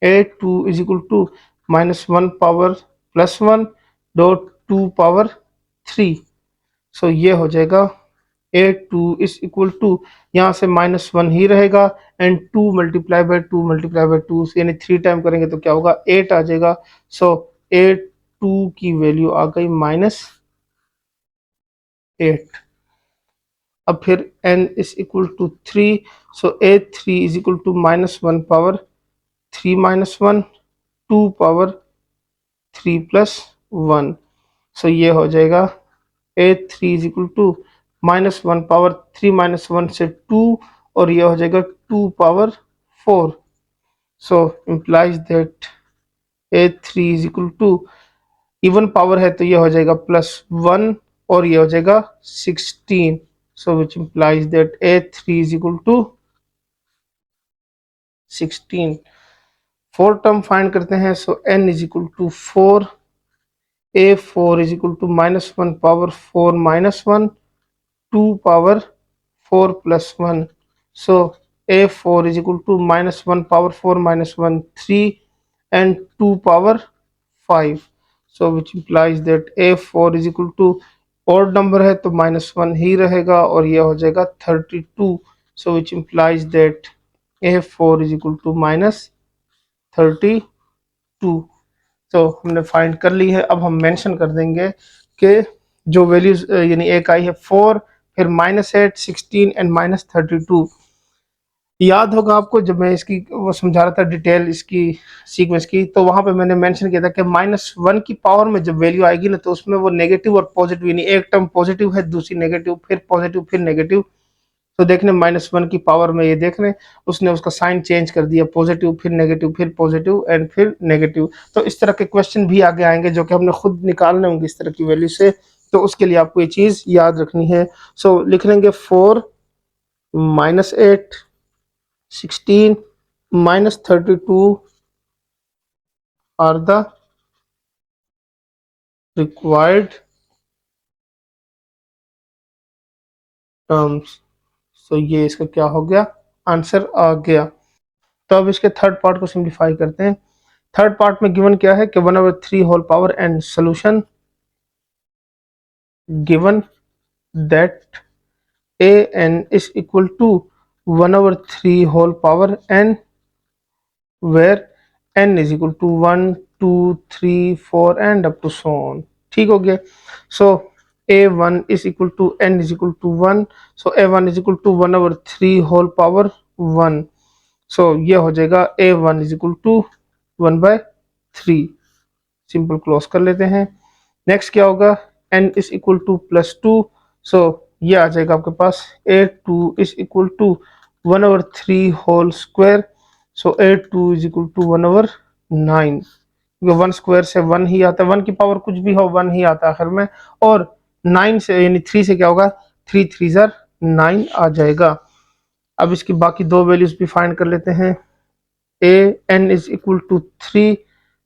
a2 is equal to -1 power +1 dot 2 power 3। So ये हो जाएगा a2 इज इक्वल टू, यहाँ से -1 ही रहेगा and 2 multiply by 2 multiply by 2 यानी 3 time करेंगे तो क्या होगा, 8 आ जाएगा। सो a2 की वैल्यू आ गई -8। अब फिर n is equal to 3। So a3 is equal to -1 power 3-1 2 power 3+1। So ये हो जाएगा a3 is equal to -1 power 3-1 से 2 और ये हो जाएगा 2 power 4। So implies that a3 is equal to, even power है तो ये हो जाएगा +1 और ये हो जाएगा 16। So which implies that a3 is equal to 16। 4 term find करते हैं। So n is equal to 4, a4 is equal to -1 power 4-1 2 power 4+1। So a4 is equal to -1 power 4-1 3 and 2 power 5। So which implies that a4 is equal to, odd number है तो -1 ही रहेगा और ये हो जाएगा 32। सो which implies that a4 is equal to -32। तो हमने find कर ली है। अब हम मेंशन कर देंगे कि जो वैल्यूज यानी एक आई है 4, फिर -8, 16 एंड -32। याद होगा आपको जब मैं इसकी वो समझा रहा था डिटेल इसकी सीक्वेंस की, तो वहां पे मैंने मेंशन किया था कि -1 की पावर में जब वैल्यू आएगी ना तो उसमें वो नेगेटिव और पॉजिटिव, यानी एक टर्म पॉजिटिव है दूसरी नेगेटिव, फिर पॉजिटिव फिर नेगेटिव। तो देखने -1 की पावर में ये देख रहे हैं उसने उसका साइन चेंज कर दिया, पॉजिटिव फिर नेगेटिव फिर पॉजिटिव एंड फिर नेगेटिव। तो इस तरह के क्वेश्चन भी आगे आएंगे जो कि हमने खुद निकालने होंगे इस तरह की वैल्यू से, तो उसके लिए आपको ये चीज याद रखनी है। सो लिख लेंगे 4, -8, 16, -32 are the required terms. So ये इसका क्या हो गया, आंसर आ गया। तो अब इसके थर्ड पार्ट को सिंप्लीफाई करते हैं। थर्ड पार्ट में गिवन क्या है कि 1/3 whole power and solution given that an is equal to 1/3 whole power n where n is equal to 1 2 3 4 and up to so on. ठीक हो गया। So a1 is equal to n is equal to 1, so a1 is equal to 1/3 whole power 1। So ये हो जाएगा a1 is equal to 1/3। Simple close कर लेते हैं। Next क्या होगा, n is equal to +2, so ये आ जाएगा आपके पास a2 is equal to 1/3 whole square, so a2 is equal to 1/9। One square से वन ही आता है, वन की पावर कुछ भी हो वन ही आता है आखिर में, और 9 से यानी 3 से क्या होगा, 3 3 जार 9 आ जाएगा। अब इसकी बाकी दो वैल्यूज भी फाइंड कर लेते हैं। a n is equal to 3,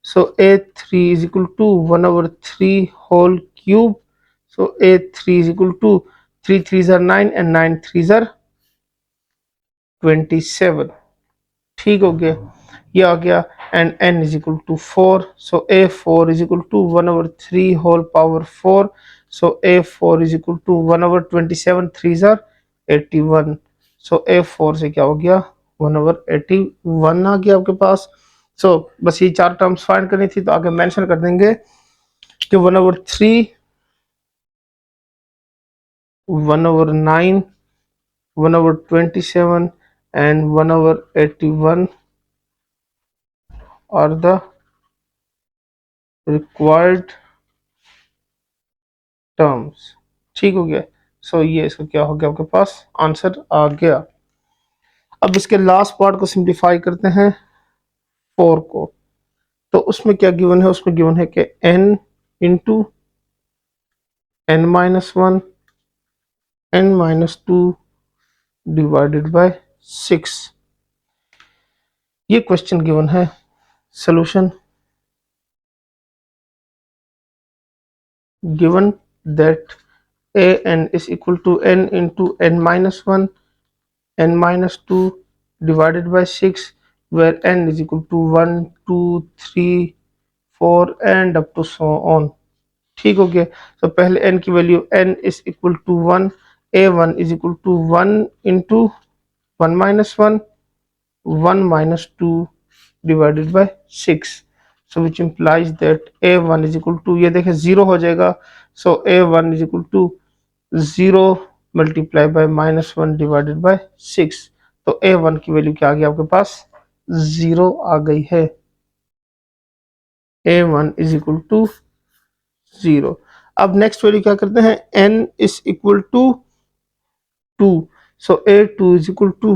so a3 is equal to 1/3 whole cube, so a3 is equal to 3 3s are 9 and 9 3s are 27। ठीक हो गया, ये आ गया। And n is equal to 4, so a4 is equal to 1/3 whole power 4, so a4 is equal to 1/27, 3s are 81, so a4 से क्या हो गया 1/81 आ गया आपके पास। सो बस ये चार टर्म्स फाइंड करनी थी, तो आगे मेंशन कर देंगे कि 1/3, 1/9, 1/27 and 1/81 are the required terms. ठीक हो गया। सो ये इसका क्या हो गया आपके पास आंसर आ गया। अब इसके लास्ट पार्ट को सिंप्लीफाई करते हैं 4 को। तो उसमें क्या गिवन है, उसमें गिवन है कि n into n-1 n-2 divided by 6। ये क्वेश्चन गिवन है। Solution, given that an is equal to n into n-1 n-2 divided by 6, where n is equal to 1 2 3 4 and up to so on। ठीक हो गया। तो पहले n की value n is equal to 1, a1 is equal to 1 into 1 minus 1 1 minus 2 divided by 6, so which implies that a1 is equal to, ये देखें 0 हो जाएगा, so a1 is equal to 0 multiply by -1 divided bye 6। तो a1 की value क्या आ गई आपके पास 0 आ गई है। a1 is equal to 0। अब नेक्स्ट वैल्यू क्या करते हैं, n is equal to 2, so a2 is equal to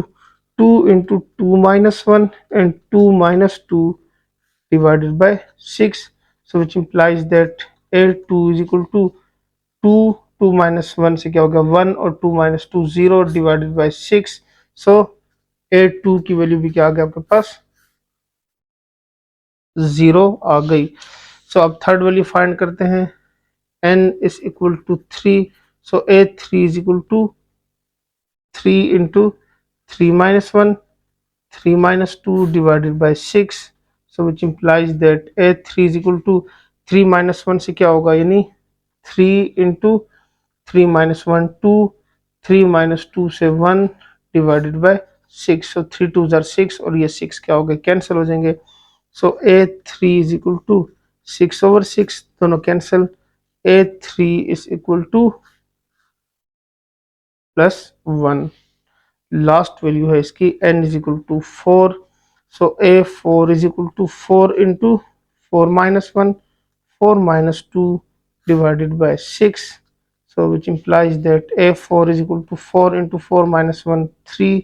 2 into 2 minus 1 and 2 minus 2 divided by 6, so which implies that a2 is equal to 2 2 minus 1 से क्या होगा 1 और 2 minus 2 0 divided by 6, so a2 की value भी क्या आ गया आपके पास 0 आ गई। सो अब थर्ड वैल्यू फाइंड करते हैं, n is equal to 3, so a3 is equal to 3 into 3 minus 1 3 minus 2 divided by 6, so which implies that a3 is equal to 3 minus 1 से क्या होगा यानी 3 into 3 minus 1 2 3 minus 2 से 1 divided by 6, so 3 2s are 6 और ये 6 क्या हो गए कैंसिल हो जाएंगे, so a3 is equal to 6/6 दोनों cancel, a3 is equal to +1। Last value है इसकी n is equal to 4, so a4 is equal to 4 into 4 minus 1 4 minus 2 divided by 6, so which implies that a4 is equal to 4 into 4 minus 1 3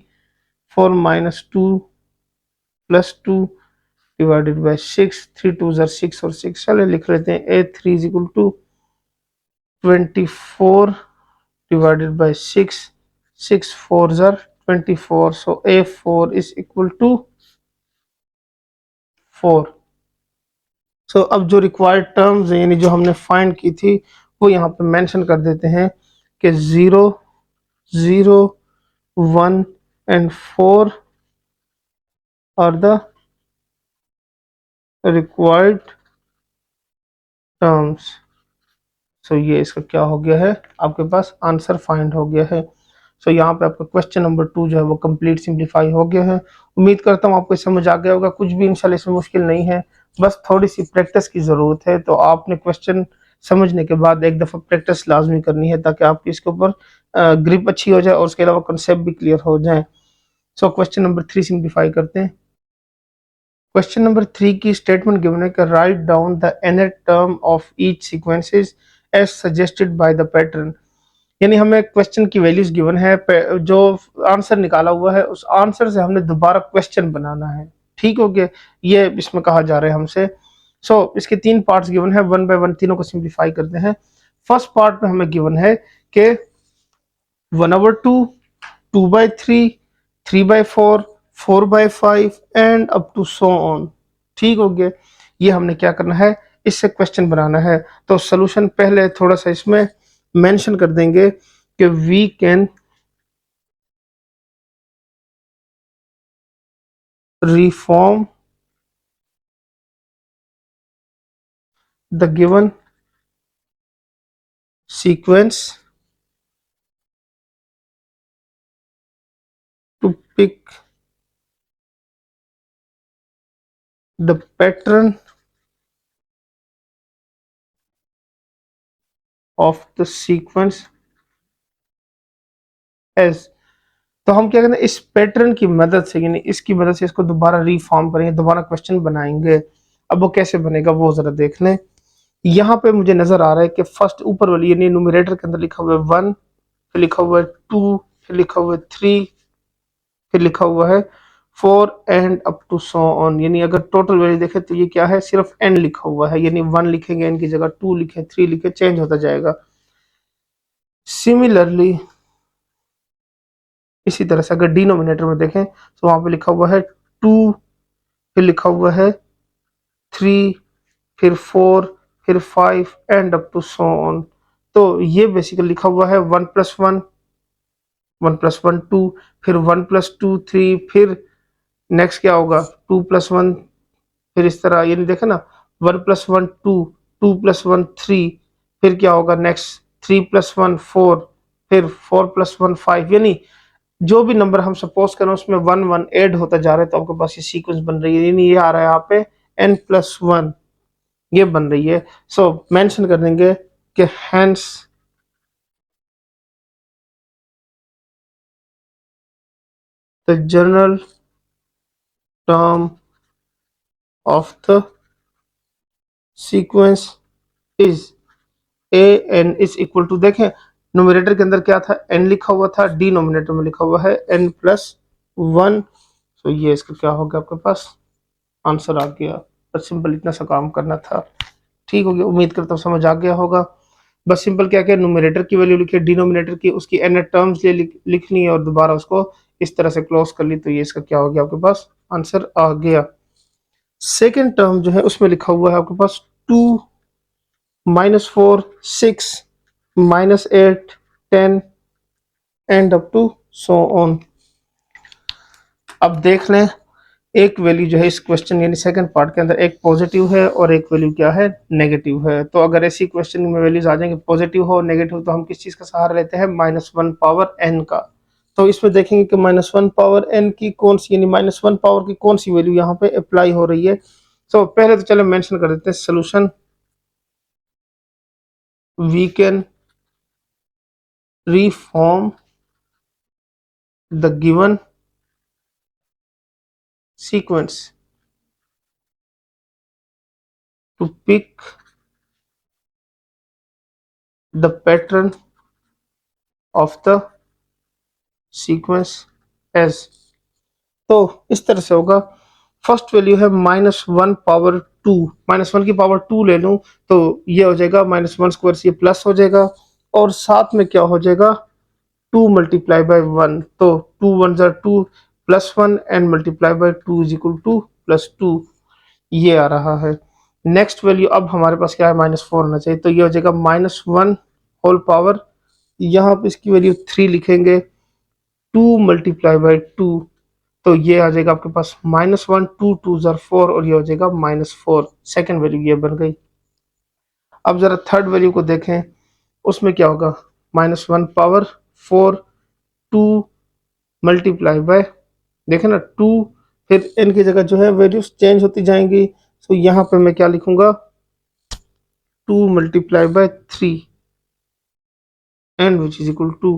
4 minus 2 plus 2 divided by 6, 3 2s are 6 और 6 चले लिख लेते हैं, a3 is equal to 24 divided by 6 6 4s are 24, so a4 is equal to 4। सो अब जो required terms हैं यानी जो हमने फाइंड की थी वो यहाँ पे मेंशन कर देते हैं कि 0 0 1 and 4 are the required terms. So ये इसका क्या हो गया है आपके पास आंसर फाइंड हो गया है। सो यहाँ पे आपका क्वेश्चन नंबर 2 जो है वो कंप्लीट सिंप्लीफाई हो गया है। उम्मीद करता हूँ आपको समझ आ गया होगा, कुछ भी इंशाल्लाह इसमें मुश्किल नहीं है, बस थोड़ी सी प्रैक्टिस की ज़रूरत है। तो आपने क्वेश्चन समझने के बाद एक दफ़ा प्रैक्टिस लाजमी करनी है ताकि आपकी इसके ऊपर ग्रिप अच्छी हो जाए और उसके अलावा कंसेप्ट भी क्लियर हो जाए। सो क्वेश्चन नंबर 3 सिंप्लीफाई करते हैं। क्वेश्चन नंबर 3 की स्टेटमेंट गिवन है कि write down the nth term of each sequences as suggested by the pattern. यानी हमें क्वेश्चन की वैल्यूज गिवन है, जो आंसर निकाला हुआ है उस आंसर से हमने दोबारा क्वेश्चन बनाना है। ठीक हो गया, ये इसमें कहा जा रहा है हमसे। इसके 3 पार्ट्स गिवन है, 1 बाय 1 तीनों को सिंप्लीफाई करते हैं। फर्स्ट पार्ट में हमें गिवन है कि 1/2, 2/3, 3/4, 4/5 and up to so on. ठीक हो गया, ये हमने क्या करना है, इससे क्वेश्चन बनाना है। तो सोल्यूशन पहले थोड़ा सा इसमें मेंशन कर देंगे कि we can reform the given sequence to pick the pattern of the sequence as। तो हम क्या करें, इस पैटर्न की मदद से यानी इसकी मदद से इसको दोबारा रिफॉर्म करेंगे, दोबारा क्वेश्चन बनाएंगे। अब वो कैसे बनेगा वो जरा देख लें। यहाँ पे मुझे नजर आ रहा है कि फर्स्ट ऊपर वाली यानी न्यूमरेटर के अंदर लिखा हुआ है 1, फिर लिखा हुआ है 2, फिर लिखा हुआ है 3, फिर लिखा हुआ है 4 and up to so on. यानी अगर टोटल वैल्यू देखें तो ये क्या है, सिर्फ एन लिखा हुआ है, यानी 1 लिखेंगे एन की जगह 2 लिखे, 3 लिखे, चेंज होता जाएगा। सिमिलरली इसी तरह से अगर डिनोमिनेटर में देखें तो वहां पे लिखा हुआ है 2, फिर लिखा हुआ है 3, फिर 4, फिर 5 and up to so on. तो ये बेसिकली लिखा हुआ है 1+1, 1+1 2, फिर 1+2 3, फिर नेक्स्ट क्या होगा 2+1, फिर इस तरह यानी देखे ना 1+1 2, 2+1 3, फिर क्या होगा नेक्स्ट 3+1 4, फिर 4+1 5। यानी जो भी नंबर हम सपोज करें उसमें 1 1 ऐड होता जा रहा है तो आपके पास ये सीक्वेंस बन रही है, यानी ये आ रहा है यहाँ पे n+1, ये बन रही है। मेंशन कर देंगे कि hence the general term of the sequence is A N is equal to, देखें नोमिनेटर के अंदर क्या था, एन लिखा हुआ था, डिनोमिनेटर में लिखा हुआ है n+1। तो ये इसका क्या हो गया, आपके पास आंसर आ गया। बस सिंपल इतना सा काम करना था। ठीक हो गया, उम्मीद करता हूँ समझ आ गया होगा। बस सिंपल क्या क्या नोमिनेटर की वैल्यू लिखी, डिनोमिनेटर की उसकी n टर्म्स लिखनी है और दोबारा उसको इस तरह से क्लोज कर ली, तो ये इसका क्या हो गया, आपके पास आंसर आ गया। सेकेंड टर्म जो है उसमें लिखा हुआ है आपके पास 2, -4, 6, -8, 10 and up to so on. अब देख लें, एक वैल्यू जो है इस क्वेश्चन यानी सेकंड पार्ट के अंदर एक पॉजिटिव है और एक वैल्यू क्या है, नेगेटिव है। तो अगर ऐसी क्वेश्चन में वैल्यूज आ जाएंगे पॉजिटिव हो नेगेटिव, तो हम किस चीज का सहारा लेते हैं, -1 पावर n का। तो इसमें देखेंगे कि -1 पावर n की कौन सी यानी -1 पावर की कौन सी वैल्यू यहाँ पे अप्लाई हो रही है। पहले तो चलो मेंशन कर देते हैं solution, we can reform the given sequence to pick the pattern of the sequence as। तो इस तरह से होगा, फर्स्ट वैल्यू है -1 पावर 2, -1 की पावर 2 ले लूं तो ये हो जाएगा -1² से प्लस हो जाएगा और साथ में क्या हो जाएगा 2 मल्टीप्लाई बाय 1, तो 2 1 ज़ा 2 +1 and multiply by 2 is equal to +2, ये आ रहा है। नेक्स्ट वैल्यू अब हमारे पास क्या है, -4 होना चाहिए, तो ये हो जाएगा -1 होल पावर, यहाँ पे इसकी वैल्यू 3 लिखेंगे, 2 मल्टीप्लाई बाय 2, तो ये आ जाएगा आपके पास -1, 2 2 ज़ा 4 और ये हो जाएगा -4। सेकेंड वैल्यू ये बन गई। अब जरा थर्ड वैल्यू को देखें, उसमें क्या होगा, -1 पावर 4 2 मल्टीप्लाई बाय, देखें ना 2, फिर n की जगह जो है वैल्यूज चेंज होती जाएंगी। तो यहाँ पे मैं क्या लिखूंगा 2 multiply by 3 and which is equal to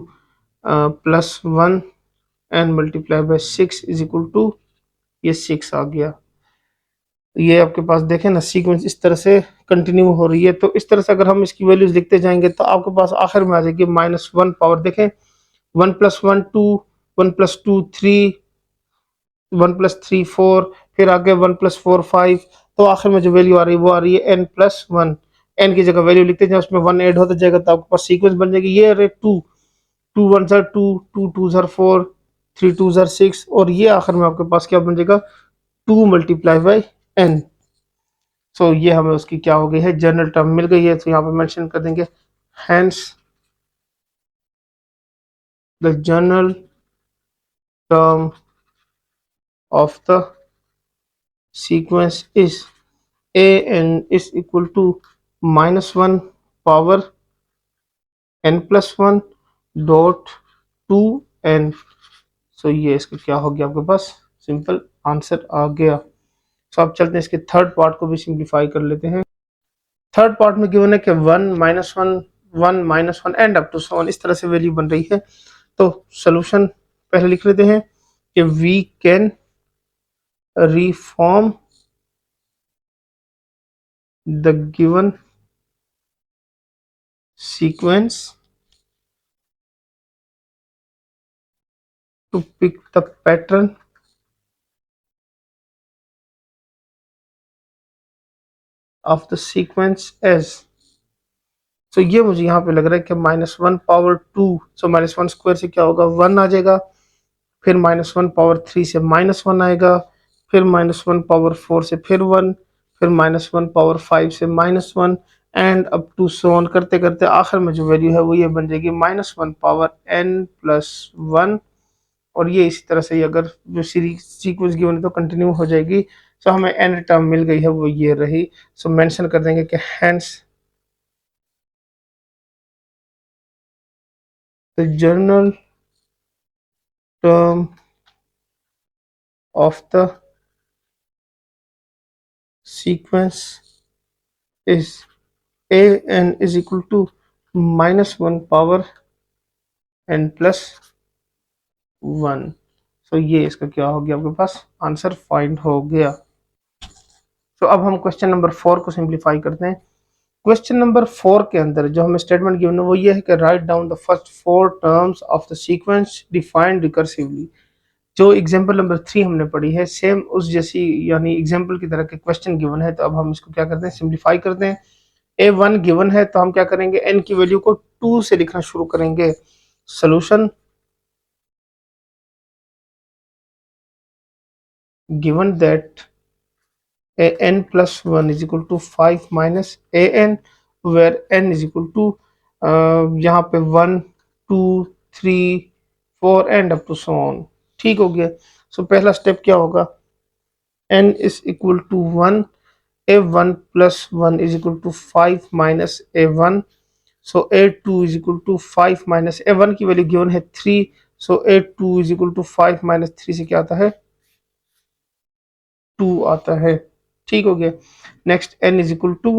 plus 1 and multiply by 6 is equal to, ये 6 आ गया। ये आपके पास देखें ना सीक्वेंस इस तरह से कंटिन्यू हो रही है। तो इस तरह से अगर हम इसकी वैल्यूज लिखते जाएंगे तो आपके पास आखिर में आ जाएगी -1 पावर, देखें 1 + 1 2, 1 + 2 3, 1 + 3 4, फिर आगे 1 + 4 5। तो आखिर में जो वैल्यू आ रही है वो आ रही है n+1। n की जगह वैल्यू लिखते जाए, उसमें 1 ऐड होता जाएगा तो आपके पास सीक्वेंस बन जाएगी। ये अरे 2, 2 1 2, 2 2 4, 3 2 6, और ये आखिर में आपके पास क्या बन जाएगा 2 मल्टीप्लाई बाय n। सो ये हमें उसकी क्या हो गई है जनरल टर्म मिल गई है। तो यहाँ पे मेंशन कर देंगे hence the general term of the sequence is an is equal to -1 power n+1 dot 2n। सो ये इसका क्या हो गया आपके पास सिंपल आंसर आ गया। सो अब चलते हैं इसके थर्ड पार्ट को भी सिंप्लीफाई कर लेते हैं। थर्ड पार्ट में गिवन है कि 1 -1 1 -1 and up to so on, इस तरह से वैल्यू बन रही है। तो सॉल्यूशन पहले लिख लेते हैं कि we can reform the given sequence to pick the pattern of the sequence as। तो ये मुझे यहाँ पे लग रहा है कि -1 पावर 2, सो -1 स्क्वायर से क्या होगा 1 आ जाएगा, फिर -1 पावर 3 से -1 आएगा, फिर -1 पावर 4 से फिर 1, फिर -1 पावर 5 से -1 and up to so on करते करते आखिर में जो वैल्यू है वो ये बन जाएगी -1 पावर n+1। और ये इसी तरह से अगर जो सीरीज सीक्वेंस गिवन है तो कंटिन्यू हो जाएगी। सो हमें n टर्म मिल गई है वो ये रही। सो मेंशन कर देंगे कि hence the general term of the sequence is an is equal to -1 power n+1। सो ये इसका क्या हो गया आपके पास आंसर फाइंड हो गया। तो अब हम क्वेश्चन नंबर 4 को सिंप्लीफाई करते हैं। क्वेश्चन नंबर 4 के अंदर जो हमें स्टेटमेंट गिवन है वो ये है कि write down the first 4 terms of the sequence defined recursively. जो एग्जांपल नंबर 3 हमने पढ़ी है सेम उस जैसी यानी एग्जांपल की तरह के क्वेश्चन गिवन है। तो अब हम इसको क्या करते हैं सिंप्लीफाई करते हैं। a1 गिवन है तो हम क्या करेंगे n की वैल्यू को 2 से लिखना शुरू करेंगे। Solution given that an+1 is equal to 5 minus an, where n is equal to यहाँ पे 1 2 3 4 and up to so on. ठीक हो गया। सो पहला स्टेप क्या होगा n is equal to 1, a1 plus 1 is equal to 5 minus a1। So a2 is equal to 5 minus a1 की value given है 3। सो a2 is equal to 5 minus 3 से क्या आता है 2 आता है। ठीक हो गया। Next n is equal to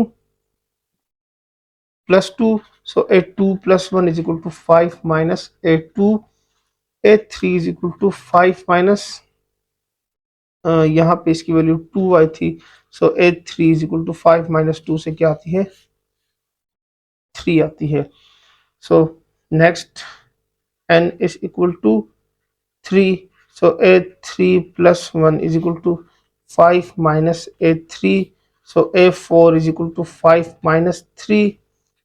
+2। So a2 plus 1 is equal to 5 minus a2। a3 is equal to 5 minus यहाँ पे इसकी वैल्यू 2 आई थी। सो a3 is equal to 5 minus 2 से क्या आती है 3 आती है। So next n is equal to 3। So a3 plus 1 is equal to 5 minus a3। so a4 is equal to 5 minus 3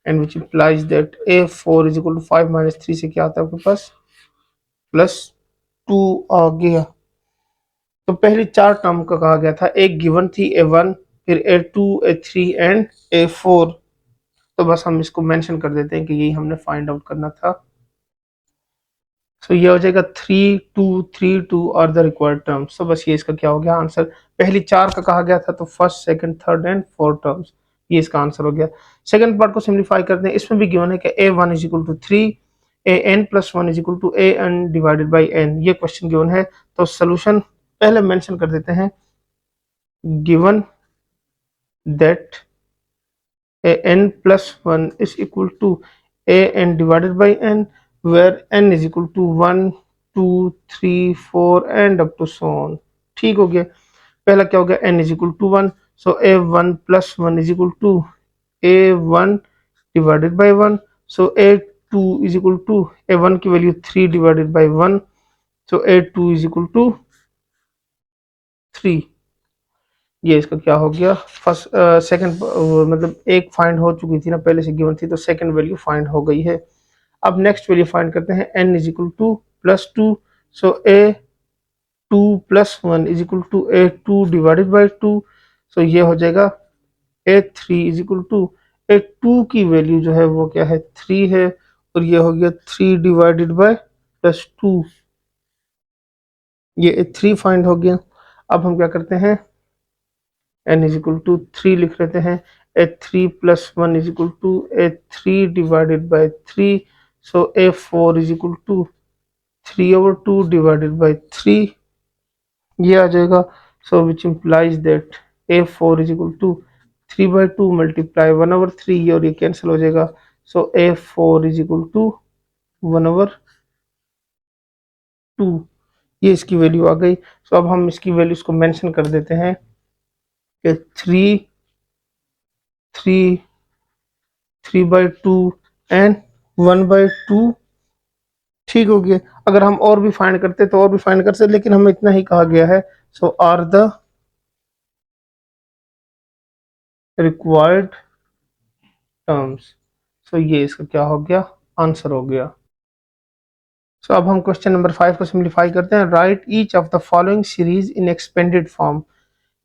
and which implies that a4 is equal to 5 minus 3 से क्या आता है आपके पास +2 आ गया। तो पहली 4 टर्म का कहा गया था, एक गिवन थी a1, फिर a2 a3 एंड a4। तो बस हम इसको मेंशन कर देते हैं कि यही हमने फाइंड आउट करना था। सो ये हो जाएगा 3 2 3 2 और द रिक्वायर्ड टर्म्स। तो बस ये इसका क्या हो गया आंसर। पहली 4 का कहा गया था तो first second third and fourth terms, ये इसका आंसर हो गया। सेकंड पार्ट को सिंप्लीफाई करते हैं। इसमें भी गिवन है कि a1 is equal to 3, A N plus one is equal to A N divided by N, ये क्वेश्चन गिवन है। तो सोल्यूशन पहले मेंशन कर देते हैं, given that a n plus 1 is equal to a n divided by n, where n is equal to 1 2 3 4 and up to so on। ठीक हो गया। पहला क्या हो गया, n is equal to 1, so a1 plus 1 is equal to a1 divided by 1, so a2 is equal to a1 की value 3 divided by 1, so a2 is equal to 3। ये इसका क्या हो गया, फर्स्ट सेकंड मतलब एक फाइंड हो चुकी थी ना, पहले से गिवन थी, तो सेकंड वैल्यू फाइंड हो गई है। अब नेक्स्ट वैल्यू फाइंड करते हैं, n is equal to plus two, so A two plus one is equal to A two divided by two, so ये हो जाएगा A three is equal to A two की वैल्यू जो है वो क्या है, 3 है, और ये हो गया 3 डिवाइडेड बाय प्लस टू, ये ए थ्री फाइंड हो गया। अब हम क्या करते हैं, n इज इक्वल टू 3 लिख लेते हैं, A three plus one is equal to A three divided by three, so A four is equal to 3/2 divided by 3, ये आ जाएगा। So which implies that A four is equal to 3/2 multiply 1/3, ये और ये cancel हो जाएगा, so A four is equal to 1/2, ये इसकी वैल्यू आ गई। सो अब हम इसकी वैल्यूज को मेंशन कर देते हैं कि 3/2 एंड 1/2, ठीक हो गया। अगर हम और भी फाइंड करते तो और भी फाइंड कर सकते, लेकिन हमें इतना ही कहा गया है। सो are the required terms, so ये इसका क्या हो गया, आंसर हो गया। सो अब हम क्वेश्चन नंबर 5 को सिंप्लीफाई करते हैं। Right each of the following series in expanded form,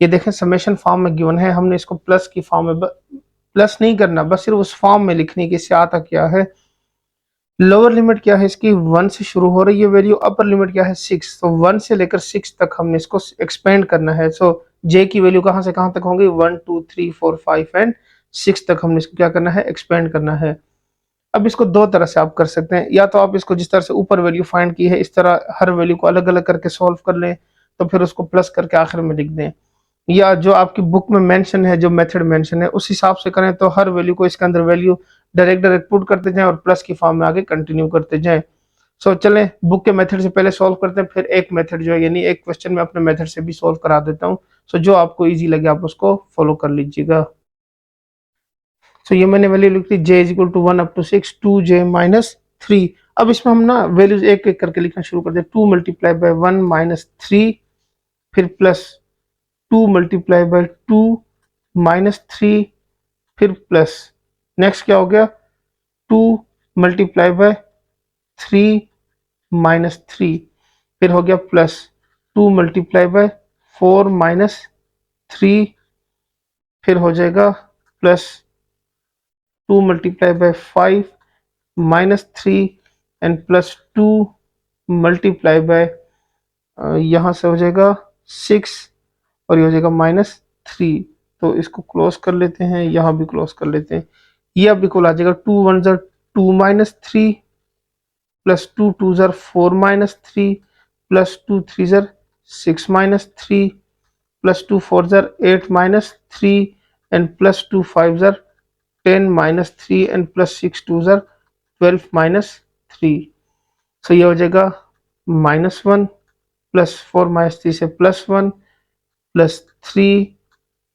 ये देखें समेशन फॉर्म में गिवन है, हमने इसको प्लस की फॉर्म में प्लस नहीं करना, बस सिर्फ उस फॉर्म में लिखने की, इससे आता क्या है, लोअर लिमिट क्या है इसकी 1 से शुरू हो रही है वैल्यू, अपर लिमिट क्या है 6, तो 1 से लेकर 6 तक हमने इसको एक्सपेंड करना है। सो j की वैल्यू कहां से कहां तक होंगी, 1 2 3 4 5 एंड 6 तक हमने इसको क्या करना है, एक्सपेंड करना है। अब इसको दो तरह से आप कर सकते हैं, या तो आप इसको जिस तरह से ऊपर वैल्यू फाइंड की है इस तरह हर वैल्यू को अलग अलग करके सॉल्व कर लें, तो फिर उसको प्लस करके आखिर में लिख दें, या जो आपकी बुक में मेंशन है, जो मेथड मेंशन है उस हिसाब से करें, तो हर वैल्यू को इसके अंदर वैल्यू डायरेक्ट पुट करते जाएं और प्लस की फॉर्म में आगे कंटिन्यू करते जाएं। सो चलें बुक के मेथड से पहले सॉल्व करते हैं, फिर एक मेथड जो है यानी एक क्वेश्चन में अपने मेथड से भी सॉल्व करा देता हूं। सो जो आपको इजी लगे आप उसको फॉलो कर लीजिएगा। सो ये मैंने वैल्यू लिख दी, j is equal to 1 up to 6 2j minus 3। अब इसमें हम ना वैल्यूज एक एक करके लिखना शुरू कर दें, 2 मल्टीप्लाई बाय 1 माइनस 3, फिर प्लस 2 मल्टीप्लाई बाय 2 माइनस 3, फिर प्लस नेक्स्ट क्या हो गया, 2 मल्टीप्लाई बाय 3 माइनस 3, फिर हो गया प्लस 2 मल्टीप्लाई बाय 4 माइनस 3, फिर हो जाएगा plus 2 multiply bye 5 minus 3 and plus 2 multiply bye यहाँ से हो जाएगा 6 और ये हो जाएगा माइनस 3। तो इसको क्लोज कर लेते हैं, यहाँ भी क्लोज कर लेते हैं, ये अब इक्वल आ जाएगा 2 1 ज़र 2 माइनस 3 प्लस 2 2 ज़र 4 माइनस 3 प्लस 2 3 ज़र 6 माइनस 3 प्लस 2 4 ज़र 8 माइनस 3 एंड प्लस 2 5 ज़र 10 माइनस 3 एंड प्लस 6 2 ज़र 12 माइनस 3। सो ये हो जाएगा -1 प्लस 4 माइनस 3 से +1 प्लस 3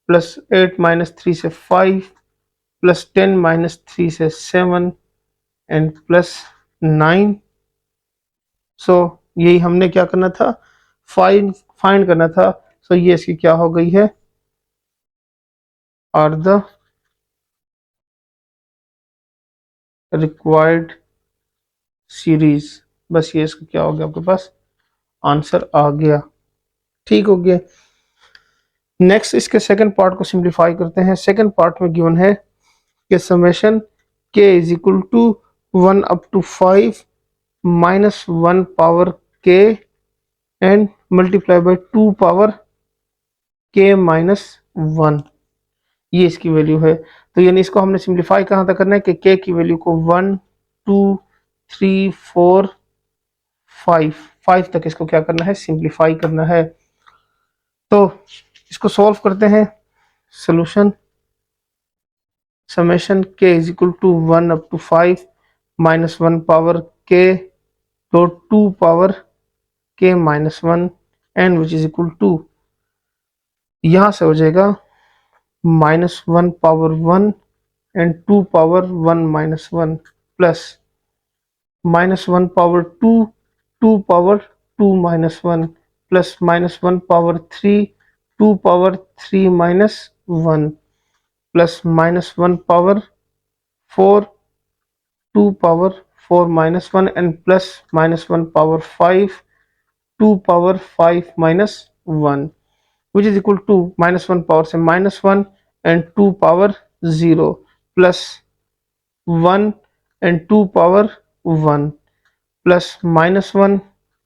प्लस 8 माइनस 3 से 5 प्लस 10 माइनस 3 से 7 एंड प्लस 9। सो यही हमने क्या करना था, फाइंड करना था। सो ये इसकी क्या हो गई है, आर द रिक्वायर्ड सीरीज, बस ये इसका क्या हो गया, आपके पास आंसर आ गया। ठीक हो गया। नेक्स्ट इसके सेकंड पार्ट को सिंप्लीफाई करते हैं। सेकंड पार्ट में गिवन है कि summation k is equal to 1 up to 5 minus 1 power k and multiply by 2 power k minus 1, ये इसकी वैल्यू है। तो यानी इसको हमने सिंप्लीफाई कहाँ तक करना है कि k की वैल्यू को 1 2 3 4 5 5 तक इसको क्या करना है, सिंप्लीफाई करना है। तो इसको सॉल्व करते हैं। Solution summation k is equal to 1 up to 5 minus 1 power k तो 2 power k minus 1 and which is equal to, यहां से हो जाएगा minus 1 power 1 and 2 power 1 minus 1 plus minus 1 power 2 2 power 2 minus 1 plus minus 1 power 3 2 power 3 minus 1 plus minus 1 power 4 2 power 4 minus 1 and plus minus 1 power 5 2 power 5 minus 1 which is equal to minus 1 power से minus 1 and 2 power 0 plus 1 and 2 power 1 plus minus 1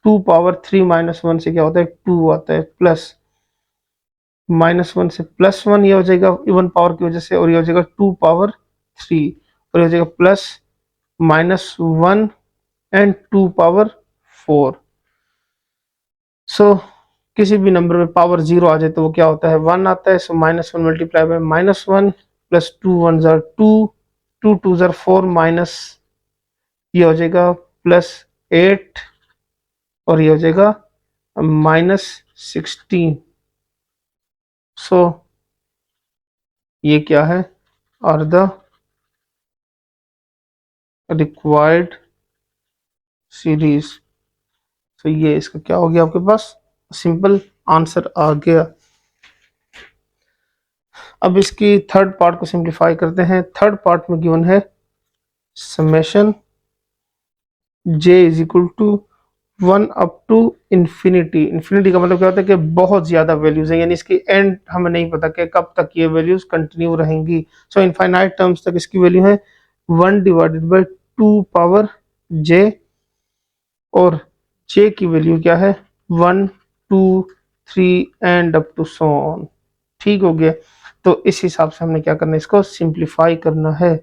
2 power 3 minus 1 से क्या होता है 2 आता है plus minus 1 से plus 1 ये हो जाएगा इवन पावर की वजह से और ये हो जाएगा 2 पावर 3 और ये हो जाएगा प्लस माइनस 1 एंड 2 पावर 4। सो किसी भी नंबर में पावर 0 आ जाए तो वो क्या होता है 1 आता है। So minus 1 multiply by minus 1 plus 2 1 jar 2 2 2 जार 4 माइनस ये हो जाएगा प्लस 8 और ये हो जाएगा माइनस 16। सो ये क्या है आर द रिक्वायर्ड सीरीज। तो ये इसका क्या हो गया आपके पास सिंपल आंसर आ गया। अब इसकी थर्ड पार्ट को सिंप्लीफाई करते हैं। थर्ड पार्ट में गिवन है summation j is equal to 1 up to infinity. Infinity का मतलब क्या होता है कि बहुत ज्यादा वैल्यूज है, यानी इसकी एंड हमें नहीं पता कि कब तक ये वैल्यूज कंटिन्यू रहेंगी। सो इनफाइनाइट टर्म्स तक इसकी वैल्यू है 1 डिवाइडेड बाय 2 पावर j और j की वैल्यू क्या है 1 2 3 and up to so on. ठीक हो गया। तो इस हिसाब से हमने क्या करना है इसको सिंप्लीफाई करना है।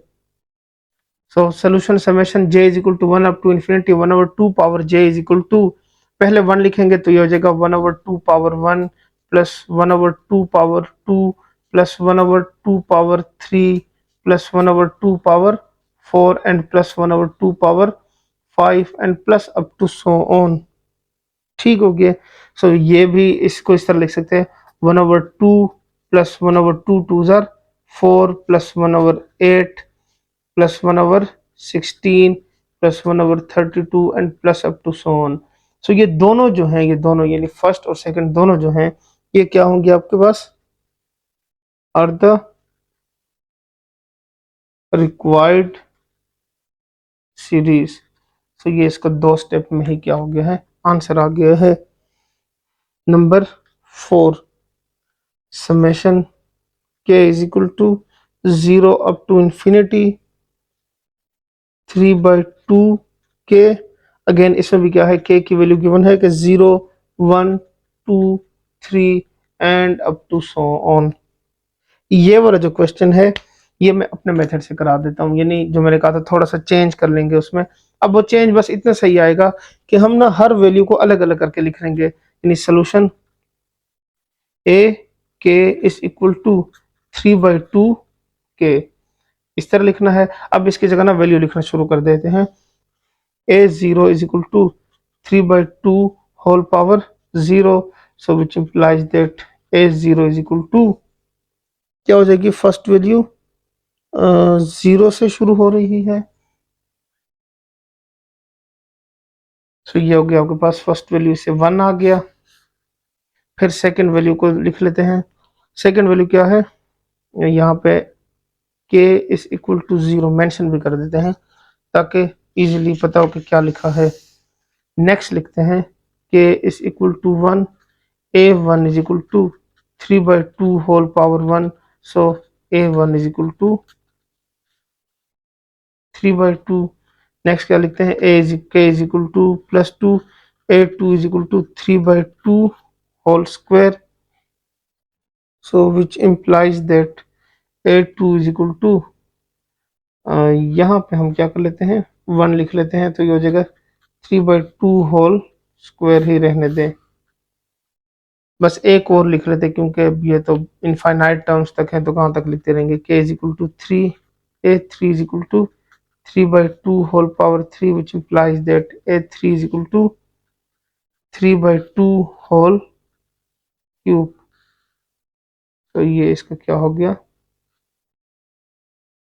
So solution summation j is equal to 1 up to infinity 1 over 2 power j is equal to, पहले 1 लिखेंगे तो ये हो जाएगा 1 over 2 power 1 plus 1 over 2 power 2 plus 1 over 2 power 3 plus 1 over 2 power 4 and plus 1 over 2 power 5 and plus up to so on. ठीक हो गया। सो ये भी इसको इस तरह लिख सकते हैं 1 ओवर 2 प्लस 1 ओवर 2 2 जार 4 plus 1 over 8 plus 1 over 16 plus 1 over 32 and plus up to so on. सो ये दोनों जो हैं ये दोनों यानी फर्स्ट और सेकंड दोनों जो हैं ये क्या होंगे आपके पास आर द रिक्वायर्ड सीरीज। सो ये इसका दो स्टेप में ही क्या हो गया है आंसर आ गया है। Number 4 summation k is equal to 0 up to infinity 3/2 k। Again इसमें भी क्या है k की वैल्यू गिवन है कि 0 1 2 3 and up to so on. ये वाला जो क्वेश्चन है ये मैं अपने मेथड से करा देता हूँ, यानी जो मैंने कहा था थोड़ा सा चेंज कर लेंगे उसमें। अब वो चेंज बस इतना सही आएगा कि हम ना हर वैल्यू को अलग अलग करके लिख लेंगे, यानी solution a k is equal to 3/2 k इस तरह लिखना है। अब इसकी जगह ना वैल्यू लिखना शुरू कर देते हैं। a0 is equal to 3/2 whole power 0, so which implies that a0 is equal to क्या हो जाएगी फर्स्ट वैल्यू 0 से शुरू हो रही है। सो ये हो गया आपके पास फर्स्ट वैल्यू से 1 आ गया। फिर सेकंड वैल्यू को लिख लेते हैं। सेकंड वैल्यू क्या है यहाँ पे k is equal to 0 mention भी कर देते हैं ताकि इजीली पता हो कि क्या लिखा है। नेक्स्ट लिखते हैं k is equal to 1 a1 is equal to 3/2 whole power 1, so a1 is equal to 3/2। Next क्या लिखते हैं k is equal to plus 2 a2 is equal to 3/2 whole square, so which implies that a2 is equal to यहाँ पे हम क्या कर लेते हैं, 1 लिख लेते हैं, तो ये हो जाएगा 3/2 होल स्क्वायर ही रहने दें। बस एक और लिख लेते हैं क्योंकि अब ये तो इनफाइनाइट टर्म्स तक है तो कहाँ तक लिखते रहेंगे। k is equal to 3, a3 is equal to 3/2 whole power 3 which implies that a3 is equal to 3/2 whole cube. तो ये इसका क्या हो गया,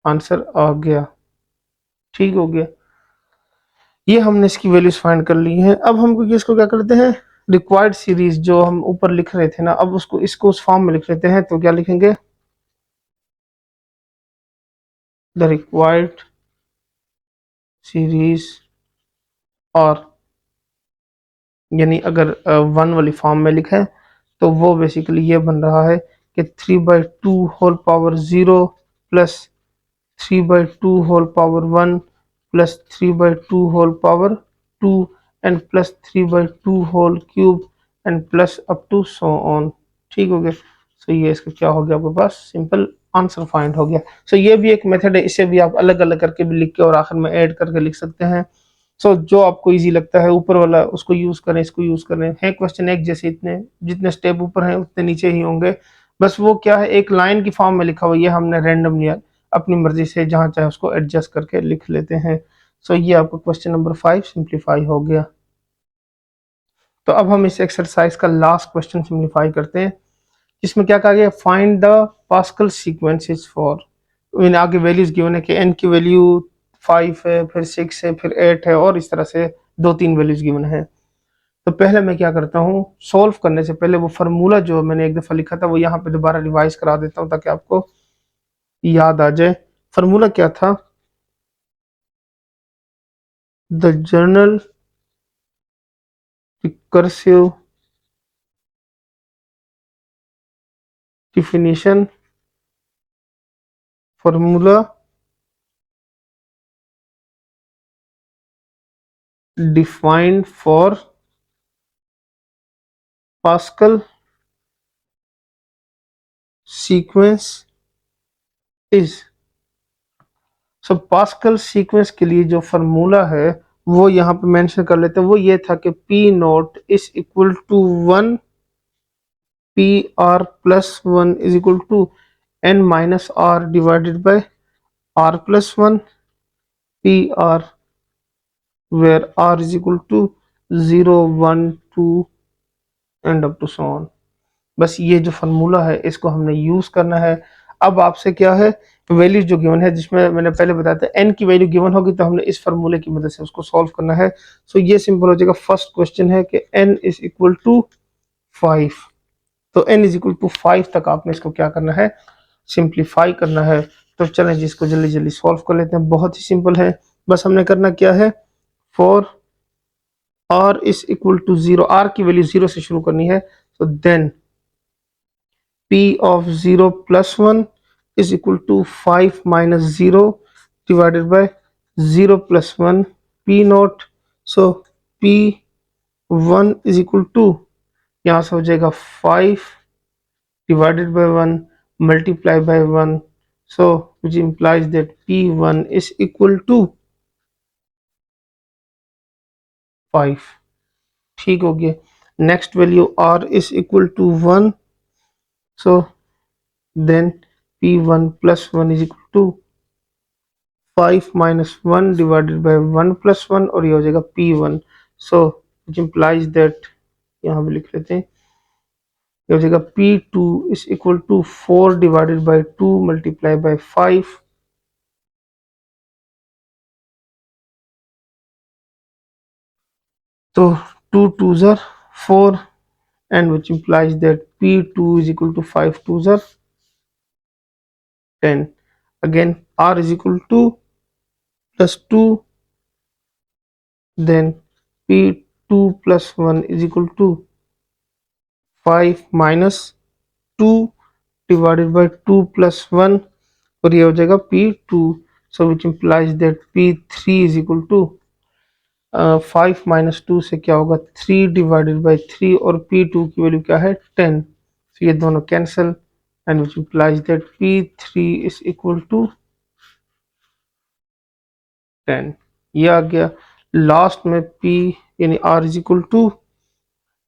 आंसर आ गया। ठीक हो गया, ये हमने इसकी वैल्यूज फाइंड कर ली हैं। अब हम इसको क्या करते हैं, रिक्वायर्ड सीरीज जो हम ऊपर लिख रहे थे ना, अब उसको इसको उस फॉर्म में लिख लेते हैं। तो क्या लिखेंगे, द रिक्वायर्ड सीरीज, और यानी अगर 1 वाली फॉर्म में लिखा है तो वो बेसिकली ये बन रहा है कि 3/2 whole power 0 plus 3/2 whole power 1 plus 3/2 whole power 2 and plus 3/2 whole cube and plus up to so on. ठीक हो गया, सो ये इसका क्या हो गया, आपके पास सिंपल आंसर फाइंड हो गया। सो ये भी एक मेथड है, इसे भी आप अलग अलग करके भी लिख के और आखिर में ऐड करके लिख सकते हैं। जो आपको इजी लगता है ऊपर वाला उसको यूज करें, इसको यूज करें, है क्वेश्चन एक जैसे, इतने जितने स्टेप ऊपर हैं उतने नीचे ही होंगे। बस वो क्या है, एक लाइन की फॉर्म में लिखा हुआ, ये हमने रैंडम लिया, अपनी मर्जी से जहां चाहे उसको एडजस्ट करके लिख लेते हैं। ये आपका क्वेश्चन नंबर 5 सिंप्लीफाई हो गया। तो अब हम इस एक्सरसाइज का लास्ट क्वेश्चन सिंप्लीफाई करते हैं, जिसमें क्या कहा गया, find the Pascal sequences for, इन आगे वैल्यूज गिवन है कि n की वैल्यू 5 है, फिर 6 है, फिर 8 है, और इस तरह से 2-3 वैल्यूज गिवन है। तो पहले मैं क्या करता हूँ, सॉल्व करने से पहले वो फार्मूला जो मैंने एक दफा लिखा था वो यहाँ पे दोबारा रिवाइज करा देता हूँ ताकि आपको याद आ जाए। फार्मूला क्या था, the journal recursive definition formula defined for pascal sequence is. Pascal sequence के लिए जो फार्मूला है वो यहाँ पे मेंशन कर लेते हैं। वो ये था कि P naught is equal to 1 P R plus 1 is equal to N minus R divided by R plus 1 P R, where R is equal to 0 1 2 and up to so on. बस ये जो फार्मूला है इसको हमने use करना है। अब आपसे क्या है, वैल्यू जो गिवन है, जिसमें मैंने पहले बताया था एन की वैल्यू गिवन होगी तो हमने इस फार्मूले की मदद से उसको सॉल्व करना है। ये सिंपल हो जाएगा। फर्स्ट क्वेश्चन है कि एन इज इक्वल टू 5, तो एन इज इक्वल टू 5 तक आपने इसको क्या करना है, सिंप्लीफाई करना है। तो चलें जी इसको जल्दी जल्दी सॉल्व कर लेते हैं, बहुत ही सिंपल है। बस हमने करना क्या है, for R is equal to 0, R की वैल्यू 0 से शुरू करनी है। तो then p of 0 plus 1 is equal to 5 minus 0 divided by 0 plus 1 p naught। so p1 is equal to, यहाँ से हो जाएगा 5 divided by 1 multiply by 1, so which implies that p1 is equal to 5। ठीक हो गया, next value r is equal to 1, so then p1 plus 1 is equal to 5 minus 1 divided by 1 plus 1, और ये हो जाएगा p1। so which implies that, यहाँ पे लिख लेते हैं, ये हो जाएगा p2 is equal to 4 divided by 2 multiply by 5। तो 2 2s are 4 and which implies that p2 is equal to 5 2s are 10। again r is equal to plus 2, then p2 plus 1 is equal to 5 minus 2 divided by 2 plus 1, और ये हो जाएगा p2। So which implies that p3 is equal to 5 minus 2 से क्या होगा 3 divided by 3, और p2 की value क्या है 10। ये दोनों cancel and which implies that p3 is equal to 10, ये आ गया। लास्ट में P यानी R इज इक्वल टू,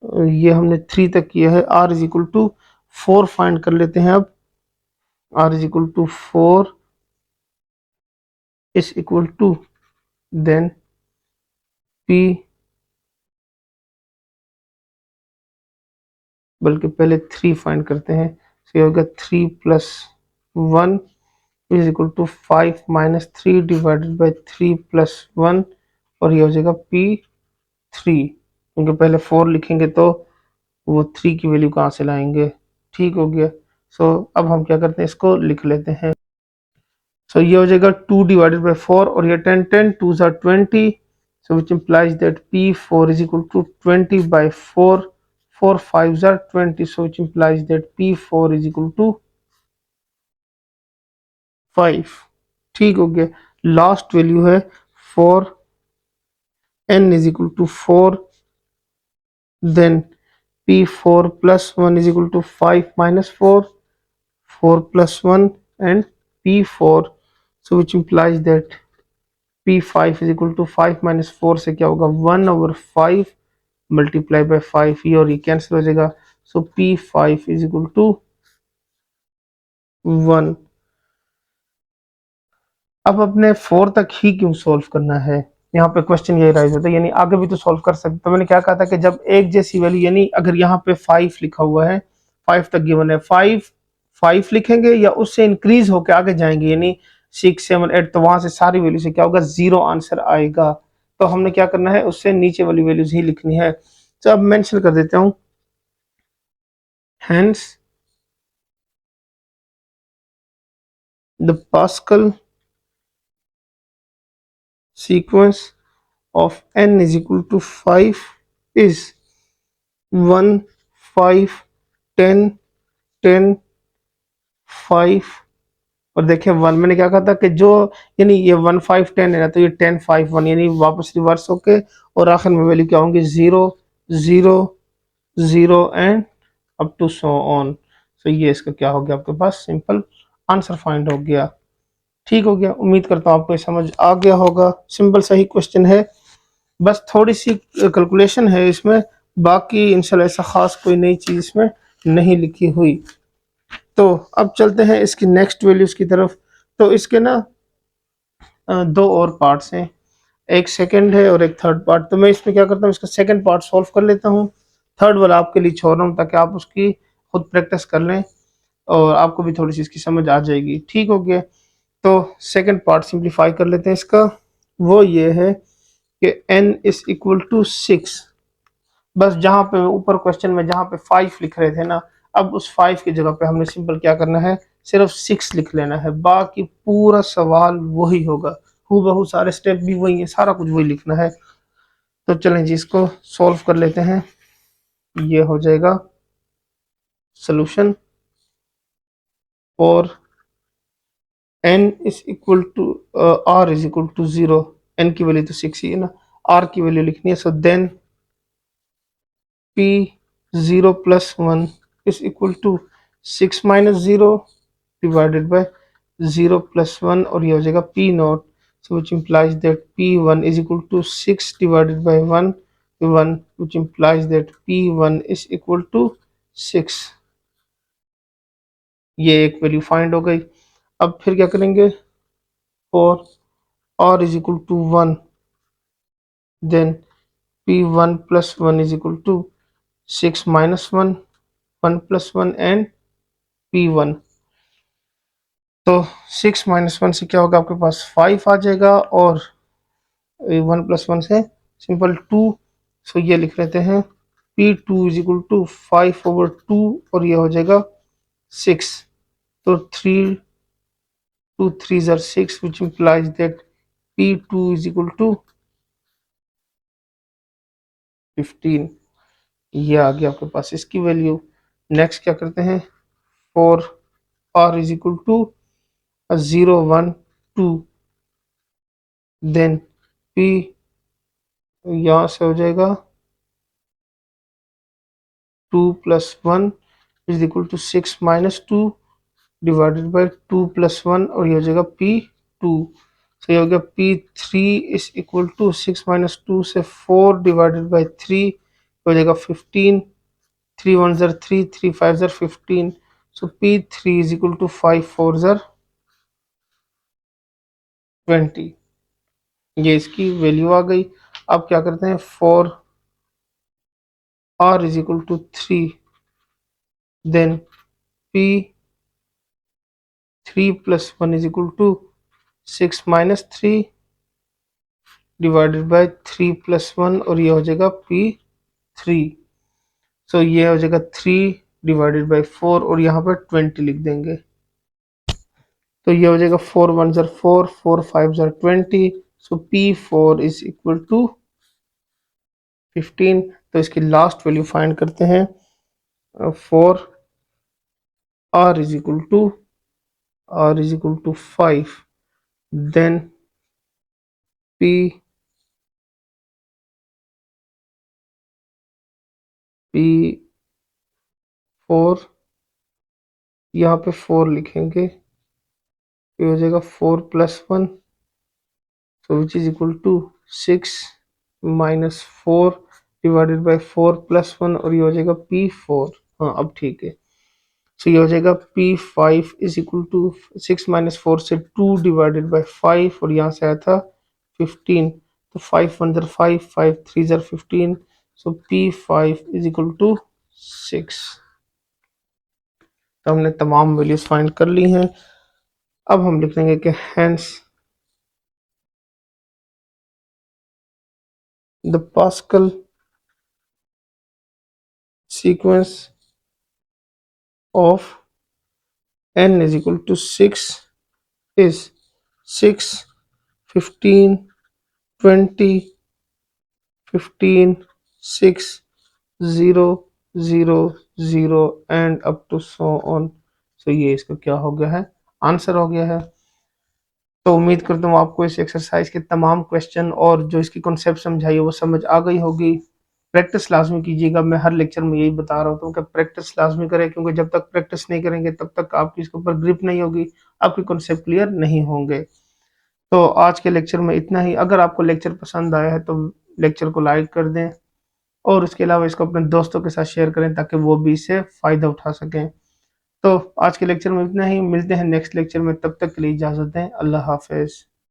ये हमने 3 तक किया है, R is equal to 4 find कर लेते हैं अब। R is equal to 4 is equal to, then P, बल्कि पहले 3 फाइंड करते हैं, तो ये होगा 3 plus 1 is equal to 5 minus 3 divided by 3 plus 1, और ये हो जाएगा P3, क्योंकि पहले 4 लिखेंगे तो वो 3 की वैल्यू कहाँ से लाएंगे। ठीक हो गया। सो अब हम क्या करते हैं, इसको लिख लेते हैं। सो ये हो जाएगा 2 डिवाइडेड बाई 4, और ये 10 10 2 are 20, so which implies that P4 is equal to 20 by 4, 4 5s are 20, so which implies that P4 is equal to 5। ठीक हो गया। लास्ट वैल्यू है 4, n is equal to 4, then P4 plus 1 is equal to 5 minus 4, 4 plus 1 and P4, so which implies that P5 is equal to 5 minus 4 से क्या होगा 1/5 multiply by 5, ये और ये कैंसिल हो जाएगा। सो P5 इज इक्वल टू 1। अब अपने 4 तक ही क्यों सॉल्व करना है, यहाँ पे क्वेश्चन ये राइज होता है, यानी आगे भी तो सॉल्व कर सकते। तो मैंने क्या कहा था कि जब एक जैसी वैल्यू, यानी अगर यहाँ पे 5 लिखा हुआ है, 5 तक गिवन है, 5 लिखेंगे या उससे इंक्रीज होकर आगे जाएंगे, यानी 6 7 8, तो वहां से सारी वैल्यू से क्या होगा 0 आंसर आएगा। तो हमने क्या करना है, उससे नीचे वाली वैल्यूज ही लिखनी है। तो अब मेंशन कर देता हूँ, hence the Pascal sequence of n is equal to 5 is 1 5 10 10 5। और देखिए 1 मैंने क्या कहा था कि जो, यानी ये 1 5 10 है ना, तो ये 10 5 1, यानी वापस रिवर्स होके और आखिर में वैल्यू क्या होंगी 0 0 0 and up to so on. तो ये इसका क्या हो गया, आपके पास सिंपल आंसर फाइंड हो गया। ठीक हो गया। उम्मीद करता हूँ आपको समझ आ गया होगा। सिंपल सही क्वेश्चन है, बस थोड़ी सी कैलकुलेशन है इसमें, बाकी इंशाल्लाह ऐसा खास कोई नई चीज़ इसमें नहीं लिखी हुई। तो अब चलते हैं इसकी नेक्स्ट वैल्यूज की तरफ। तो इसके ना दो और पार्ट्स हैं, एक सेकंड है और एक थर्ड पार्ट। तो मैं इसमें क्या करता हूँ, इसका सेकंड पार्ट सॉल्व कर लेता हूँ, थर्ड वाला आपके लिए छोड़ रहा हूँ ताकि आप उसकी खुद प्रैक्टिस कर लें और आपको भी थोड़ी सी इसकी समझ आ जाएगी। ठीक हो गया। तो सेकंड पार्ट सिंप्लीफाई कर लेते हैं इसका। वो ये है कि n इज इक्वल टू 6। बस जहाँ पे ऊपर क्वेश्चन में जहाँ पे 5 लिख रहे थे ना, अब उस 5 की जगह पे हमने सिंपल क्या करना है, सिर्फ 6 लिख लेना है, बाकी पूरा सवाल वही होगा, हूबहू सारे स्टेप भी वही है, सारा कुछ वही लिखना है। तो चलें जी, इसको सॉल्व कर लेते हैं। ये हो जाएगा सोल्यूशन, और n is equal to r is equal to 0, n की वैल्यू तो 6 ही है ना, r की वैल्यू लिखनी है। So then P0 plus 1 is equal to 6 minus 0 divided by 0 plus 1, और ये हो जाएगा P naught, so which implies that P1 is equal to 6 divided by 1 which implies that P1 is equal to 6। ये एक value find हो गई। अब फिर क्या करेंगे, और R is equal to 1, then P1 plus 1 is equal to 6 minus 1 1 plus 1 and P1। तो 6 माइनस 1 से क्या होगा, आपके पास 5 आ जाएगा, और 1 प्लस 1 से सिंपल 2। सो ये लिख लेते हैं P2 इज इक्वल टू 5/2, और ये हो जाएगा 6। तो 3 2 3 R 6 which implies that P2 is equal to 15। ये आ गया आपके पास इसकी वैल्यू। नेक्स्ट क्या करते हैं, 4 R is equal to 0 1 2, then P यहाँ से हो जाएगा 2 plus 1 is equal to 6 minus 2 divided by 2 plus 1, और ये हो जाएगा P2। तो ये हो गया P3 इज इक्वल टू 6 - 2 से 4 डिवाइडेड बाई 3 हो जाएगा 15, 3 1 ज़र 3, 3 5 ज़र 15, सो P3 इज इक्वल टू 5 4 ज़र 20। ये इसकी वैल्यू आ गई। अब क्या करते हैं, 4 R is equal to 3, then P3 plus 1 is equal to 6 - 3 divided by 3 plus 1 और ये हो जाएगा P3। सो ये हो जाएगा 3 डिवाइडेड बाय 4 और यहाँ पर 20 लिख देंगे। तो ये हो जाएगा 4 1 ज़र 4, 4 5 ज़र 20, सो P4 इज इक्वल टू 15। तो इसकी लास्ट वैल्यू फाइंड करते हैं। 4 R is equal to 5, then P4 यहाँ पे 4 लिखेंगे, ये हो जाएगा 4 plus 1, so which is equal to 6 minus 4 divided by 4 plus 1 और ये हो जाएगा P4। हाँ अब ठीक है। सो ये हो जाएगा P5 इज इक्वल टू 6 - 4 से 2 डिवाइडेड बाय 5 और यहाँ से आया था 15, तो 5 1 ज़र 5, 5 3 ज़र 15, सो P5 इज इक्वल टू 6। तो हमने तमाम वैल्यूज फाइंड कर ली हैं। अब हम लिख लेंगे कि hence the Pascal sequence of n is equal to 6 is 6 15 20 15 6 0 0 0 and up to so on. सो ये इसका क्या हो गया है, आंसर हो गया है। तो उम्मीद करता हूँ आपको इस एक्सरसाइज के तमाम क्वेश्चन और जो इसकी कॉन्सेप्ट समझाई वो समझ आ गई होगी। प्रैक्टिस लाजमी कीजिएगा, मैं हर लेक्चर में यही बता रहा हूँ कि प्रैक्टिस लाजमी करें, क्योंकि जब तक प्रैक्टिस नहीं करेंगे तब तक आपकी इसके ऊपर ग्रिप नहीं होगी, आपके कॉन्सेप्ट क्लियर नहीं होंगे। तो आज के लेक्चर में इतना ही। अगर आपको लेक्चर पसंद आया है तो लेक्चर को लाइक कर दें और उसके अलावा इसको अपने दोस्तों के साथ शेयर करें ताकि वो भी इससे फ़ायदा उठा सकें। तो आज के लेक्चर में इतना ही, मिलते हैं नेक्स्ट लेक्चर में, तब तक के लिए इजाज़त दें। अल्लाह हाफ़िज़।